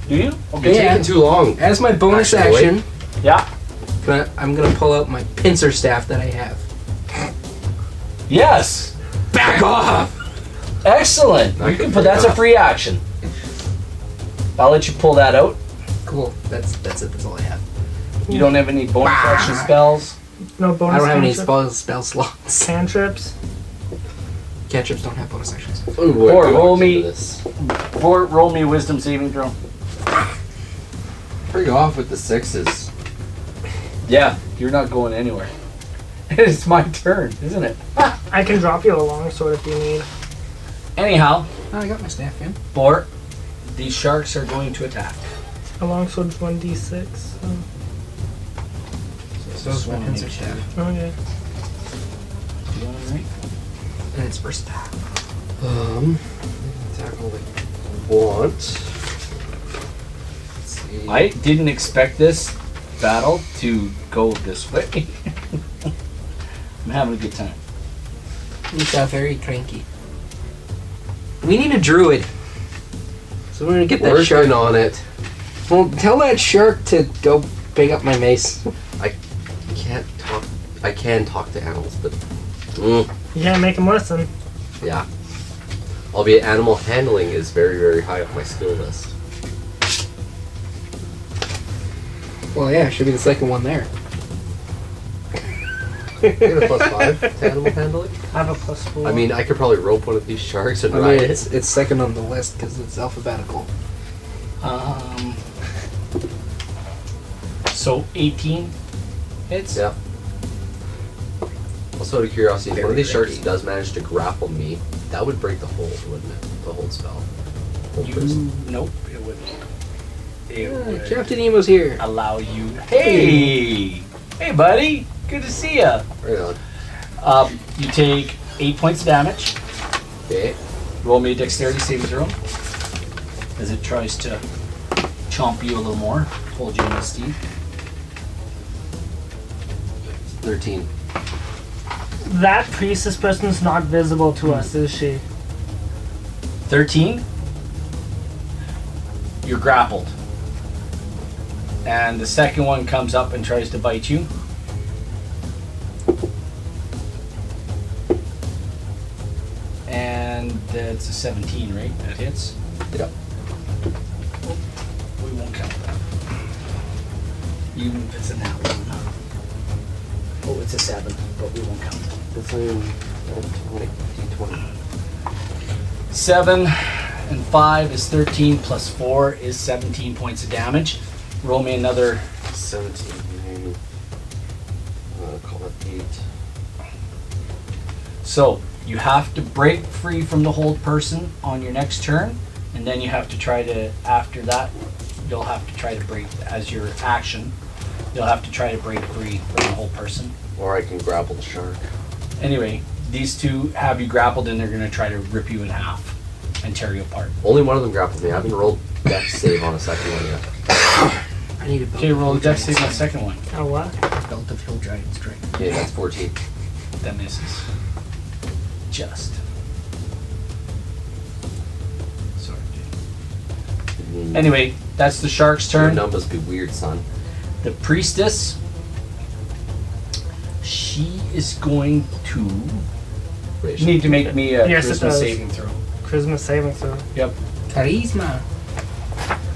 Do you? You're Okay. Yeah. taking too long. As my bonus Action, action, Yeah. I'm gonna pull out my pincer staff that I have. Yes. Back off! Excellent. You can put that's a free action. I'll let you pull that out. Cool. That's it. That's all I have. You don't have any bonus action spells. No bonus I don't have any cantrip- spell slots. cantrips. Cantrips don't have bonus actions. Oh, boy, Or we roll walked me- into this. Roll me a wisdom saving throw. Bring off with the 6s. Yeah, you're not going anywhere. It's my turn, isn't it? I can drop you a longsword if you need. Anyhow, Oh, I got my staff in. 4. These sharks are going to attack. A longsword's 1d6. So it's my pencil staff. Okay. Alright. And it's versatile. Tackle the want. Let's see. I didn't expect this battle to go this way. I'm having a good time. You sound very cranky. We need a druid. So we're gonna get that shark. Working on it. Well, tell that shark to go pick up my mace. I can't talk. I can talk to animals, but You can't make him listen. yeah. Albeit animal handling is very, very high up my skill list. Well, yeah, should be the second one there. You get a +5 to animal handling. I have a +4. I mean, I could probably rope one of these sharks and I ride mean, it. it's second on the list because it's alphabetical. So 18 hits. Yeah. Also, out of curiosity, if one of these Very sharks ready. does manage to grapple me, that would break the hold, wouldn't it? The hold spell. Hold You person. nope, it wouldn't. It would Captain Nemo's here. allow you. Hey, hey, buddy. Good to see ya. Right on. You take 8 points of damage. Okay. Roll me a dexterity saving throw as it tries to chomp you a little more, hold you in its teeth. 13. That priestess person's not visible to us, is she? 13. You're grappled. And the second one comes up and tries to bite you. And that's a 17, right? That hits. Yep. We won't count that. Even if it's a nat one. Oh, it's a 7, but we won't count it. That's D20. 7 and 5 is 13 plus 4 is 17 points of damage. Roll me another. 17. Call it 8. So you have to break free from the hold person on your next turn, and then you have to try to, after that, you'll have to try to break, as your action, you'll have to try to break free from the hold person. Or I can grapple the shark. Anyway, these two have you grappled and they're going to try to rip you in half and tear you apart. Only one of them grappled me. I haven't rolled dex save on a second one yet. I need a belt. Okay, roll the of dex Hill save on the Giant second one. Oh, what? strength. Belt of Hill Giant strength. Okay, that's 14. That misses. Just. Sorry, Jay. Anyway, that's the shark's Your turn. numbers be weird, son. The priestess, she is going to. Wait, You need to make me a Yes, it charisma does. saving throw. Charisma saving throw. Yep. Charisma.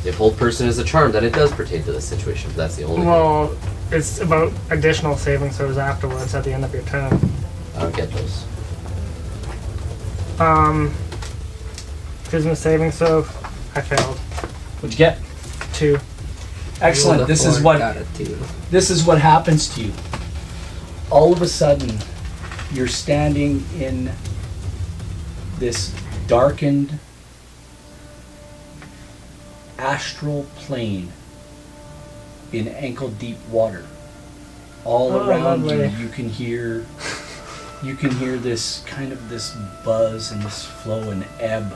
If hold person is a charm, then it does pertain to this situation. But that's the only Well, it's about additional saving throws afterwards at the end of your turn. thing. I don't get those. Charisma saving throw. I failed. What'd you get? 2. Excellent. Rolled a This is 4, what got a 2. this is what happens to you. All of a sudden, you're standing in this darkened astral plane in ankle-deep water. All Oh, around lovely. you, you can hear this kind of this buzz and this flow and ebb,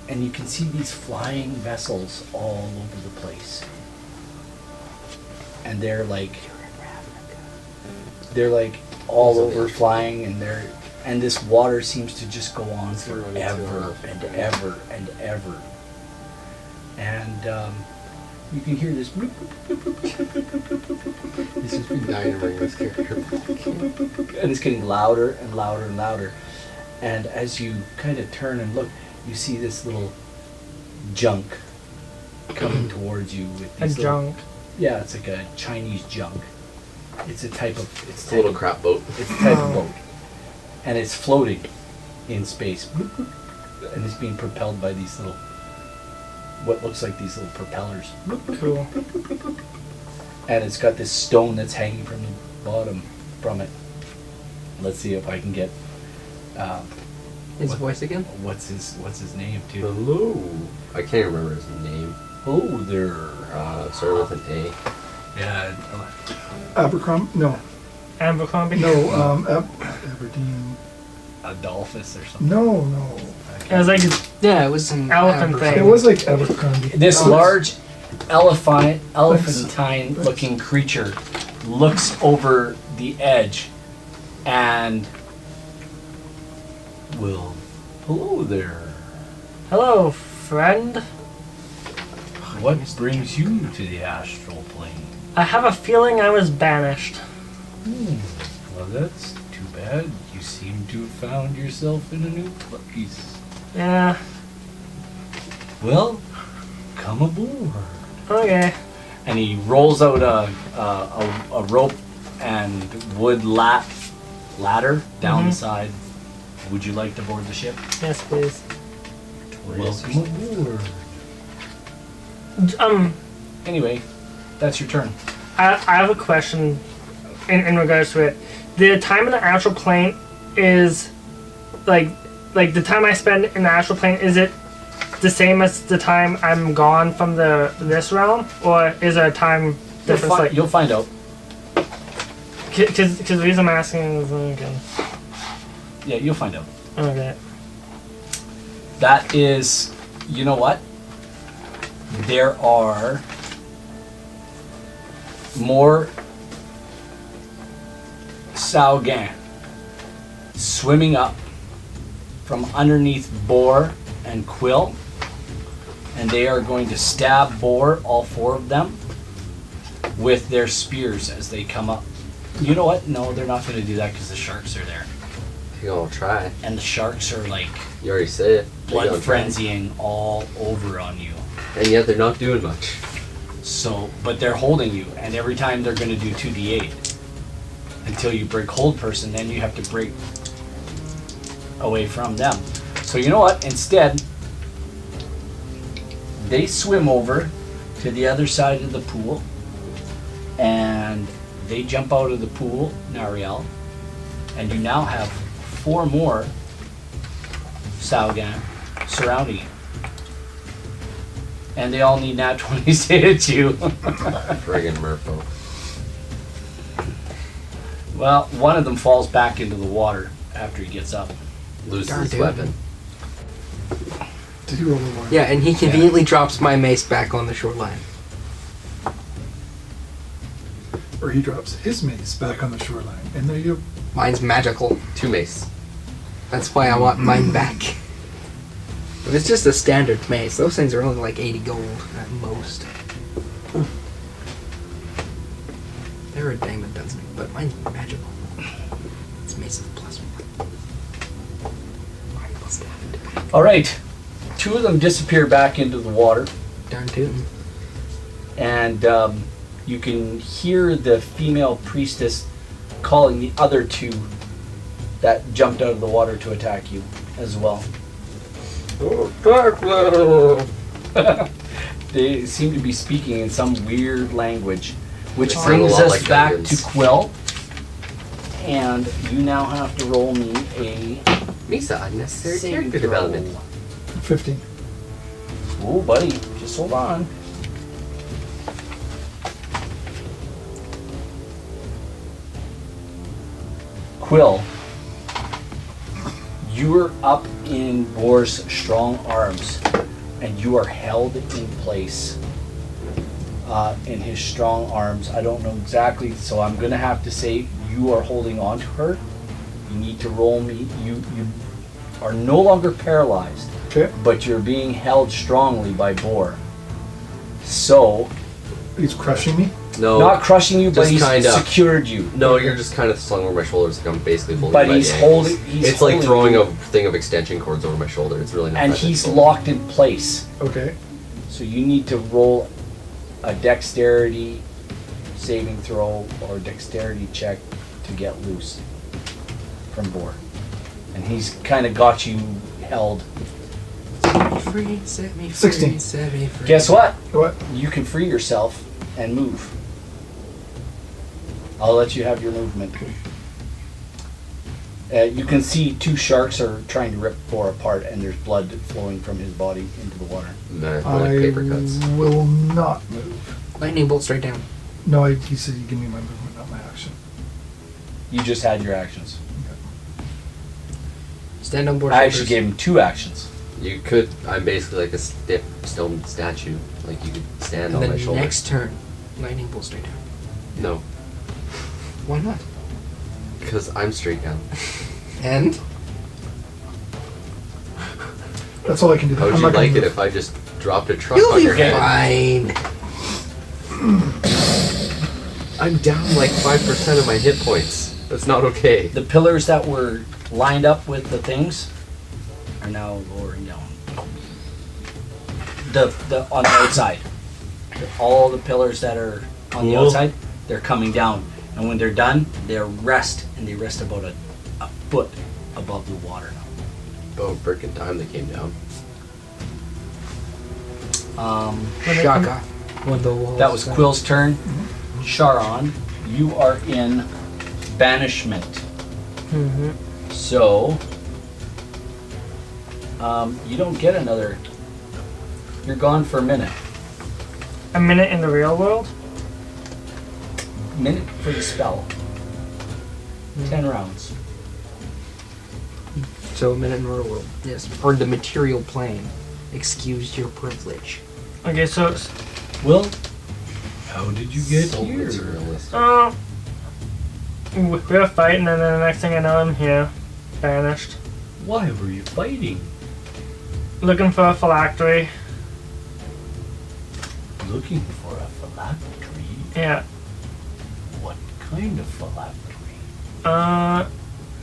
and you can see these flying vessels all over the place. And they're like all over flying, and this water seems to just go on forever and ever and ever. And you can hear this bloop, bloop, bloop, bloop, bloop, bloop, bloop, bloop, bloop. He's just been dying to bring this character back. And it's getting louder and louder and louder. And as you kind of turn and look, you see this little junk coming towards you with A these little- junk. Yeah, it's like a Chinese junk. It's a type of It's a little crap boat. It's a type Oh. of boat, and it's floating in space, bloop, bloop, and it's being propelled by these little, what looks like these little propellers. Bloop, bloop, Cool. and it's got this stone that's hanging from the bottom from it. Let's see if I can get His What? voice again? what's his name too. Hello. I can't remember his name. Hello there. Started with an A. Yeah. Abercrombie? No. Abercrombie. No, Aberdeen. Adolphus or something. No, no. It was like Yeah, it was some Elephant Abercrombie. thing. It was like Abercrombie. This No, large elephantine looking creature looks over the edge and will, hello there. hello, friend. What brings you to the astral plane? I have a feeling I was banished. Well, that's too bad. You seem to have found yourself in a new place. Yeah. Well, come aboard. Okay. And he rolls out a rope and wood ladder down the side. Would you like to board the ship? Yes, please. Welcome aboard. Anyway, that's your turn. I have a question in regards to it. The time in the astral plane is like the time I spend in the astral plane, is it the same as the time I'm gone from this realm, or is there a time difference? You'll find out. Because the reason I'm asking is okay. Yeah, you'll find out. Okay. That is, you know what? There are more Saugan swimming up from underneath Boar and Quill, and they are going to stab Boar, all four of them, with their spears as they come up. You know what? No, they're not going to do that because the sharks are there. You're gonna try. And the sharks are like You already said it. You're blood gonna try. frenzying all over on you. And yet they're not doing much. So, but they're holding you, and every time they're going to do 2d8 until you break hold person. Then you have to break away from them. So you know what? Instead, they swim over to the other side of the pool, and they jump out of the pool, Nariel, and you now have 4 more Saugan surrounding you. And they all need nat 20s to hit you. Friggin' Murpho. Well, one of them falls back into the water after he gets up. Loses Darn his dude. weapon. Did he roll a 1? Yeah, and he conveniently drops my mace back on the shoreline. Or he drops his mace back on the shoreline. And there you go. Mine's magical. 2 mace. That's why I want mine back. If it's just a standard mace, those things are only like 80 gold at most. They're a dime a dozen, but mine's magical. It's mace of +1. I must have it. All right, 2 of them disappear back into the water, Darn tootin'. and you can hear the female priestess calling the other 2 that jumped out of the water to attack you as well. They seem to be speaking in some weird language, which They sound a brings lot us like back Gungans. to Quill. And you now have to roll me a Misa, unnecessary saving character throw. development. 15. Oh, buddy, just hold on. Quill, you are up in Boar's strong arms, and you are held in place in his strong arms. I don't know exactly, so I'm gonna have to say you are holding on to her. You need to roll me. You are no longer paralyzed, Okay. but you're being held strongly by Boar. So, He's crushing me. No. not crushing you, but just he's kinda. secured you. No, you're just kind of slung over my shoulders like I'm basically holding But my he's ankles. holding. He's It's like holding throwing you, a thing of extension cords over my shoulder. It's really not and that he's difficult. locked in place. Okay. So you need to roll a dexterity saving throw or dexterity check to get loose from Boar. And he's kind of got you held. Set me free, set me free, 16. set me free. Guess what? What? You can free yourself and move. I'll let you have your movement. You can see two sharks are trying to rip Thor apart, and there's blood flowing from his body into the water. Nah, I like paper cuts. will not move. Lightning bolt straight down. No, he said you give me my movement, not my action. You just had your actions. Stand on board. I actually gave him 2 actions. You could. I'm basically like a stiff stone statue. Like you could stand And on then my shoulder. next turn, lightning bolt straight down. No, Why not? because I'm straight down. And That's all I can do. How would I'm you not gonna like it move. if I just dropped a truck you'll on be your head? fine. I'm down like 5% of my hit points. That's not okay. The pillars that were lined up with the things are now lowering down. The on the outside, all the pillars that are on the Cool. outside, they're coming down, and when they're done, they rest about a foot above the water now. Oh, frickin' time they came down. Shaka. When the walls That was down. Quill's turn. Sharon, you are in banishment. Mm-hmm. So, you don't get another. You're gone for a minute. A minute in the real world? Minute for the spell. 10 rounds. So a minute in our world. Yes. Or the material plane. Excuse your privilege. Okay, so Will, how did you get So here? materialistic. we're fighting, and then the next thing I know, I'm here, banished, Why were you fighting? looking for a phylactery. Looking for a phylactery? Yeah. What kind of phylactery? I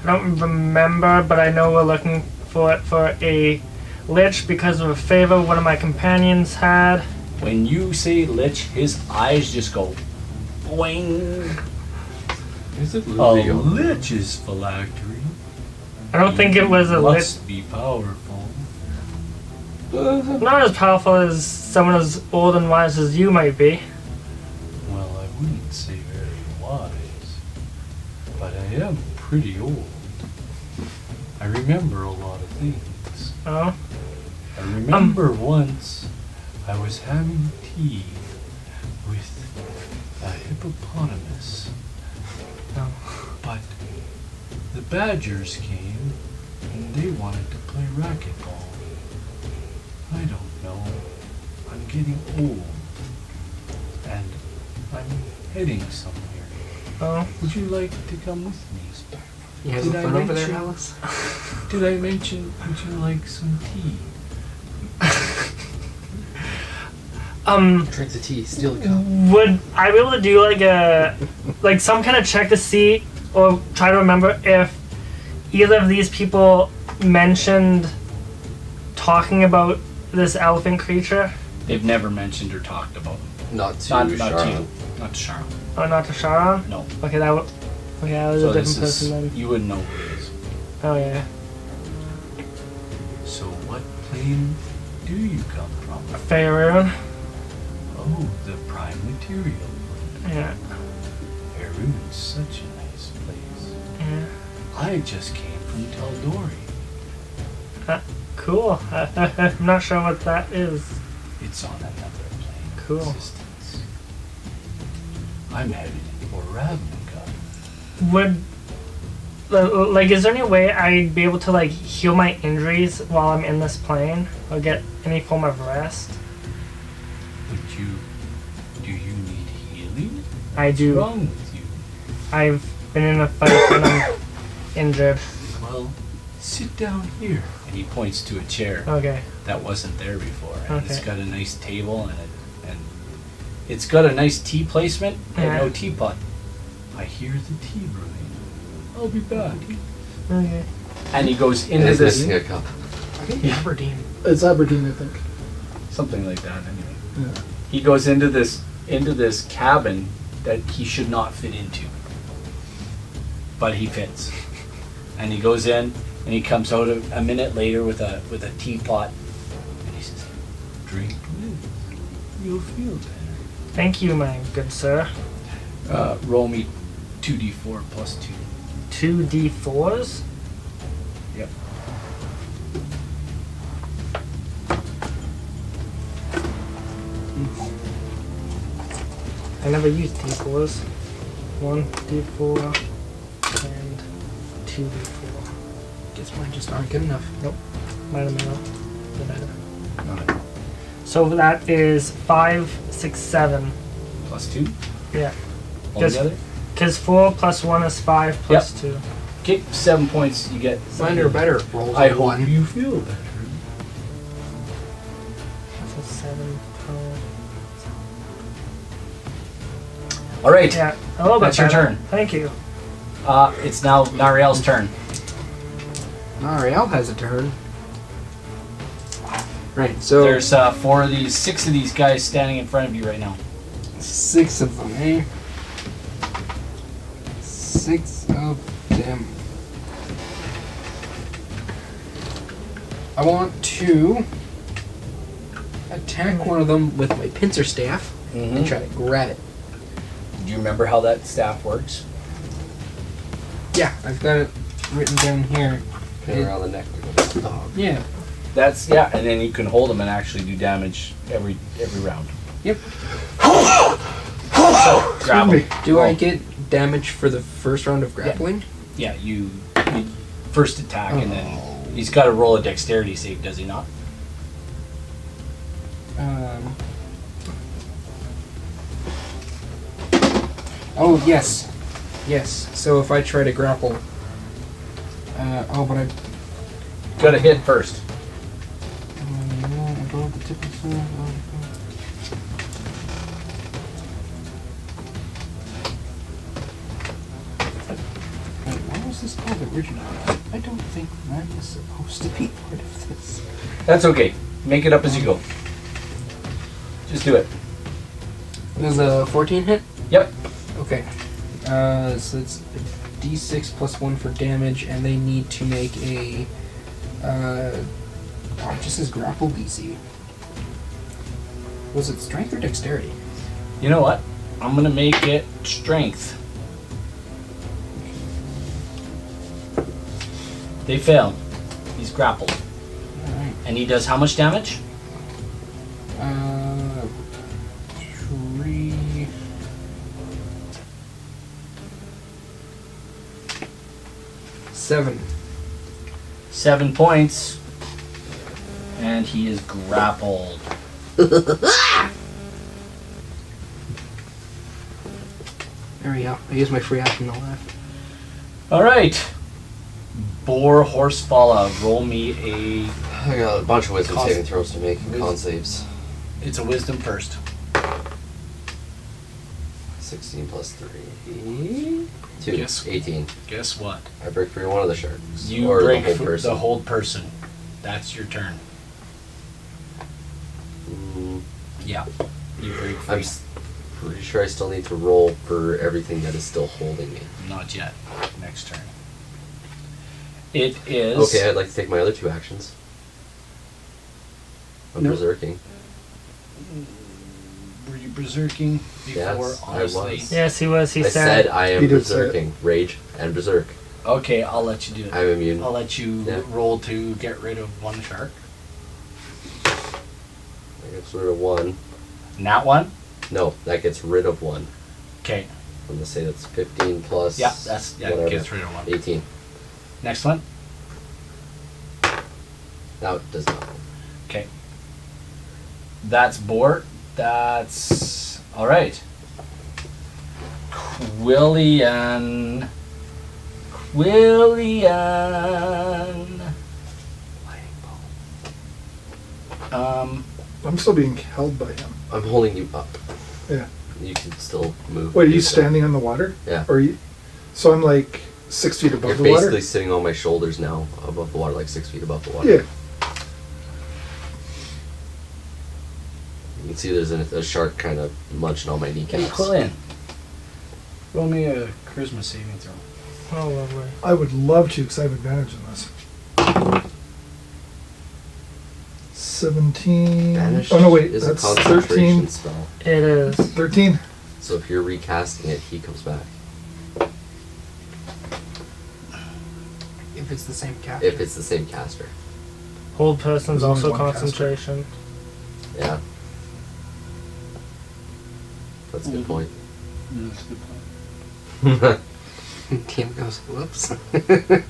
don't remember, but I know we're looking for it for a lich because of a favor one of my companions had. When you say lich, his eyes just go boing. Is it A really lich's phylactery? I don't think it was a lich. Must be powerful. Not as powerful as someone as old and wise as you might be. Well, I wouldn't say very wise, but I am pretty old. I remember a lot of things. Oh? I remember once I was having tea with a hippopotamus, Oh. but the badgers came and they wanted to play racquetball. I don't know. I'm getting old and I'm heading somewhere. Oh? Would you like to come with me? You having Did I fun over there, mention- Alice? Did I mention, would you like some tea? Drink the tea, steal the cup. Would I be able to do like some kind of check to see or try to remember if either of these people mentioned talking about this elephant creature? They've never mentioned or talked about it. Not to Not to Sharon. you. Not to Sharon. Oh, not to Sharon? No. Okay, that was So a this different is, person then. you wouldn't know who it is. Oh yeah. So what plane do you come from? Faerun? Oh, the prime material. Yeah. Faerun's such a nice place. Yeah. I just came from Teldori. Cool. I'm not sure what that is. It's on another plane of Cool. existence. I'm headed for Ravnica. Would like is there any way I'd be able to like heal my injuries while I'm in this plane or get any form of rest? Do you need healing? I What's do. wrong with you? I've been in a fight and I'm injured. Well, sit down here. And he points to a chair Okay. that wasn't there before. And it's Okay. got a nice table and it's got a nice tea placement and Yeah. no teapot. I hear the tea brewing. I'll be back. Okay. And he goes And into he's this missing a cup. I think Aberdeen. It's Aberdeen, I think. something like that anyway. Yeah. He goes into this cabin that he should not fit into. But he fits. And he goes in and he comes out a minute later with a teapot and he says, "Drink this. You'll feel better." Thank you, my good sir. Roll me 2d4 plus 2. 2d4s. Yep. I never used d4s. 1 d4 and 2d4. Guess mine just aren't good enough. Might have So that is 5, 6, 7. Plus 2? Yeah. Altogether? Because 4 plus 1 is 5 plus 2. Okay, 7 points you get. Mine are better. Rolls I of hope 1. you feel better. So 7, 12. Alright, Yeah, a little bit That's your better. turn. Thank you. it's now Nariel's turn. Ariel has a turn. Right, so There's 6 of these guys standing in front of you right now. 6 of them, eh? 6 of them. I want to attack one of them with my pincer staff and try to grab it. Do you remember how that staff works? Yeah, I've got it written down here. Pin around the neck like a dog. Yeah. That's, yeah, and then you can hold them and actually do damage every round. Yep. So, grab me. them. Do I get damage for the first round of grappling? Yeah, you first attack and then he's got to roll a dexterity save, does he not? Oh, yes. Yes. So if I try to grapple... but I... Got to hit first. Above the tip of the... Wait, what was this called originally? I don't think that is supposed to be part of this. That's okay. Make it up as you go. Just do it. There's a 14 hit? Yep. Okay. So it's d6 plus 1 for damage, and they need to make a... it just says grapple DC. Was it strength or dexterity? You know what? I'm going to make it strength. They fail. He's grappled. Alright. And he does how much damage? 3... 7. 7 points. And he is grappled. There we go. I use my free action to laugh. Alright. Boar Horsefalla, roll me a... I got a bunch of wisdom Con- saving throws to make. Con saves. It's a wisdom first. 16 plus 3. 2. Guess- 18. Guess what? I break free one of the sharks. You or break the whole for person. the whole person. That's your turn. Yeah. You break free. I'm pretty sure I still need to roll for everything that is still holding me. Not yet. Next turn. It is... Okay, I'd like to take my other 2 actions. I'm No. berserking. Were you berserking before, Yes, I honestly? was. Yes, he was. He I said I am He did say it. berserking. Rage and berserk. Okay, I'll let you do it. I'm immune. I'll let you Yeah. roll to get rid of one shark. That gets rid of 1. And that one? No, that gets rid of 1. Okay. I'm gonna say that's 15 plus. Yeah, that's whatever. gets rid of one. 18. Next one? Now it does not. Okay. That's Bort. That's... Alright. Quillian. I'm still being held by him. I'm holding you up. Yeah. You can still move. Wait, are do you stuff. standing on the water? Yeah. Or are you? So I'm like 6 feet above You're the basically water. sitting on my shoulders now, above the water, like 6 feet above the water. Yeah. You can see there's a shark kind of munching on my Hey, kneecaps. Quillian. Roll me a charisma saving throw. Oh, lovely. I would love to because I have advantage in this. 17. Banished Oh no, wait, is that's a concentration 13. spell. It is. 13. So if you're recasting it, he comes back. it's the same cat. if it's the same caster. Hold person's There's only also one caster. concentration. Yeah. That's a good point. Yeah, that's a good point. DM goes, whoops. Oh,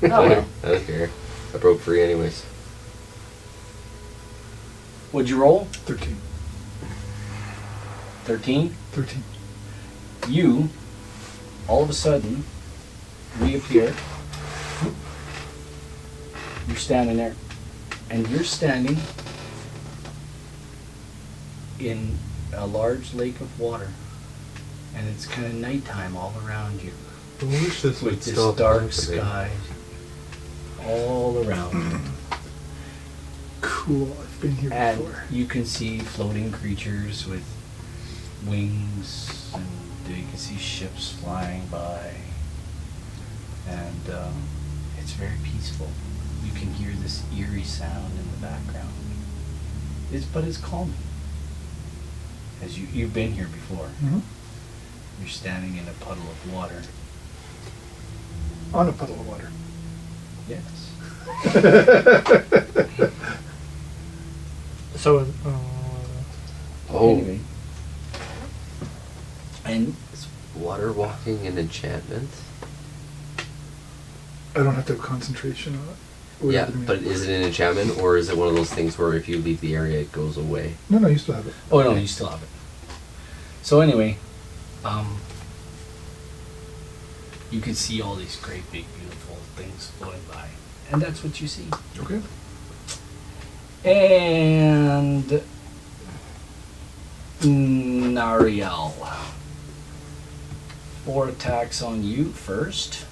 well. I don't care. I broke free anyways. What'd you roll? 13. 13. 13. You, all of a sudden, reappear. You're standing there. And you're standing in a large lake of water. And it's kind of nighttime all around you. I wish this With this dark sky all around. Cool. I've been here And before. you can see floating creatures with wings, and you can see ships flying by. And it's very peaceful. You can hear this eerie sound in the background. But it's calming. As you've been here before. Mhm. You're standing in a puddle of water. On a puddle of water. Yes. So, Oh, Anyway. And is water walking an enchantment? I don't have to have concentration on it. Yeah, Whatever you mean. but is it an enchantment or is it one of those things where if you leave the area it goes away? No, you still have it. oh no, you still have it. So anyway, you can see all these great big beautiful things floating by. And that's what you see. Okay. And Nariel. 4 attacks on you first.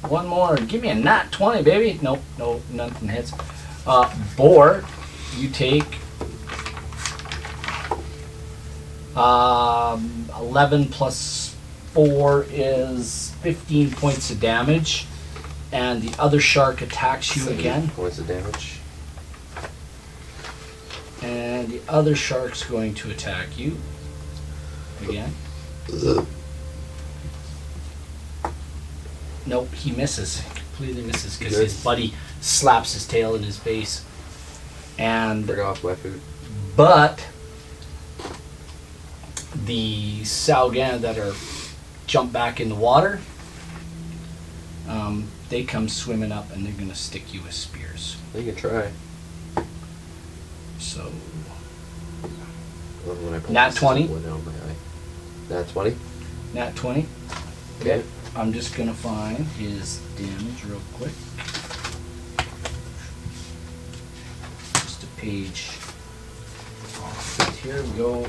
One more. Give me a nat 20, baby. Nope, no, nothing hits. Boar, you take 11 plus 4 is 15 points of damage. And the other shark attacks you 7 again. Points of damage. And the other shark's going to attack you again. Nope, he misses. Completely misses because his Good. buddy slaps his tail in his face. And Bring off wet food. but the Saugan that are jump back in the water, they come swimming up and they're gonna stick you with spears. You can try. So Love when I pull Nat this 20. one out of my eye. Nat 20? nat 20. Okay. I'm just gonna find his damage real quick. Just a page off. Here we go.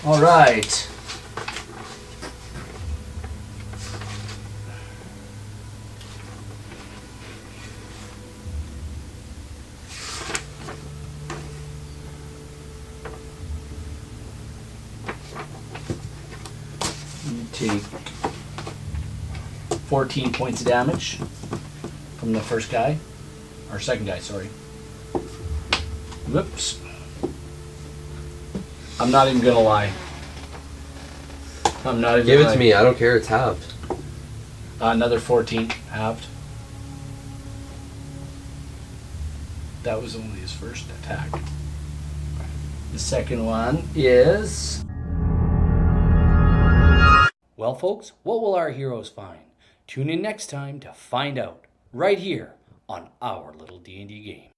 All right. You take 14 points of damage from the first guy, or second guy, sorry. Whoops. I'm not even gonna lie. I'm not even Give it gonna to me. I don't care. It's halved. Another 14 halved. That was only his first attack. The second one is... Well, folks, what will our heroes find? Tune in next time to find out, right here on our little D&D game.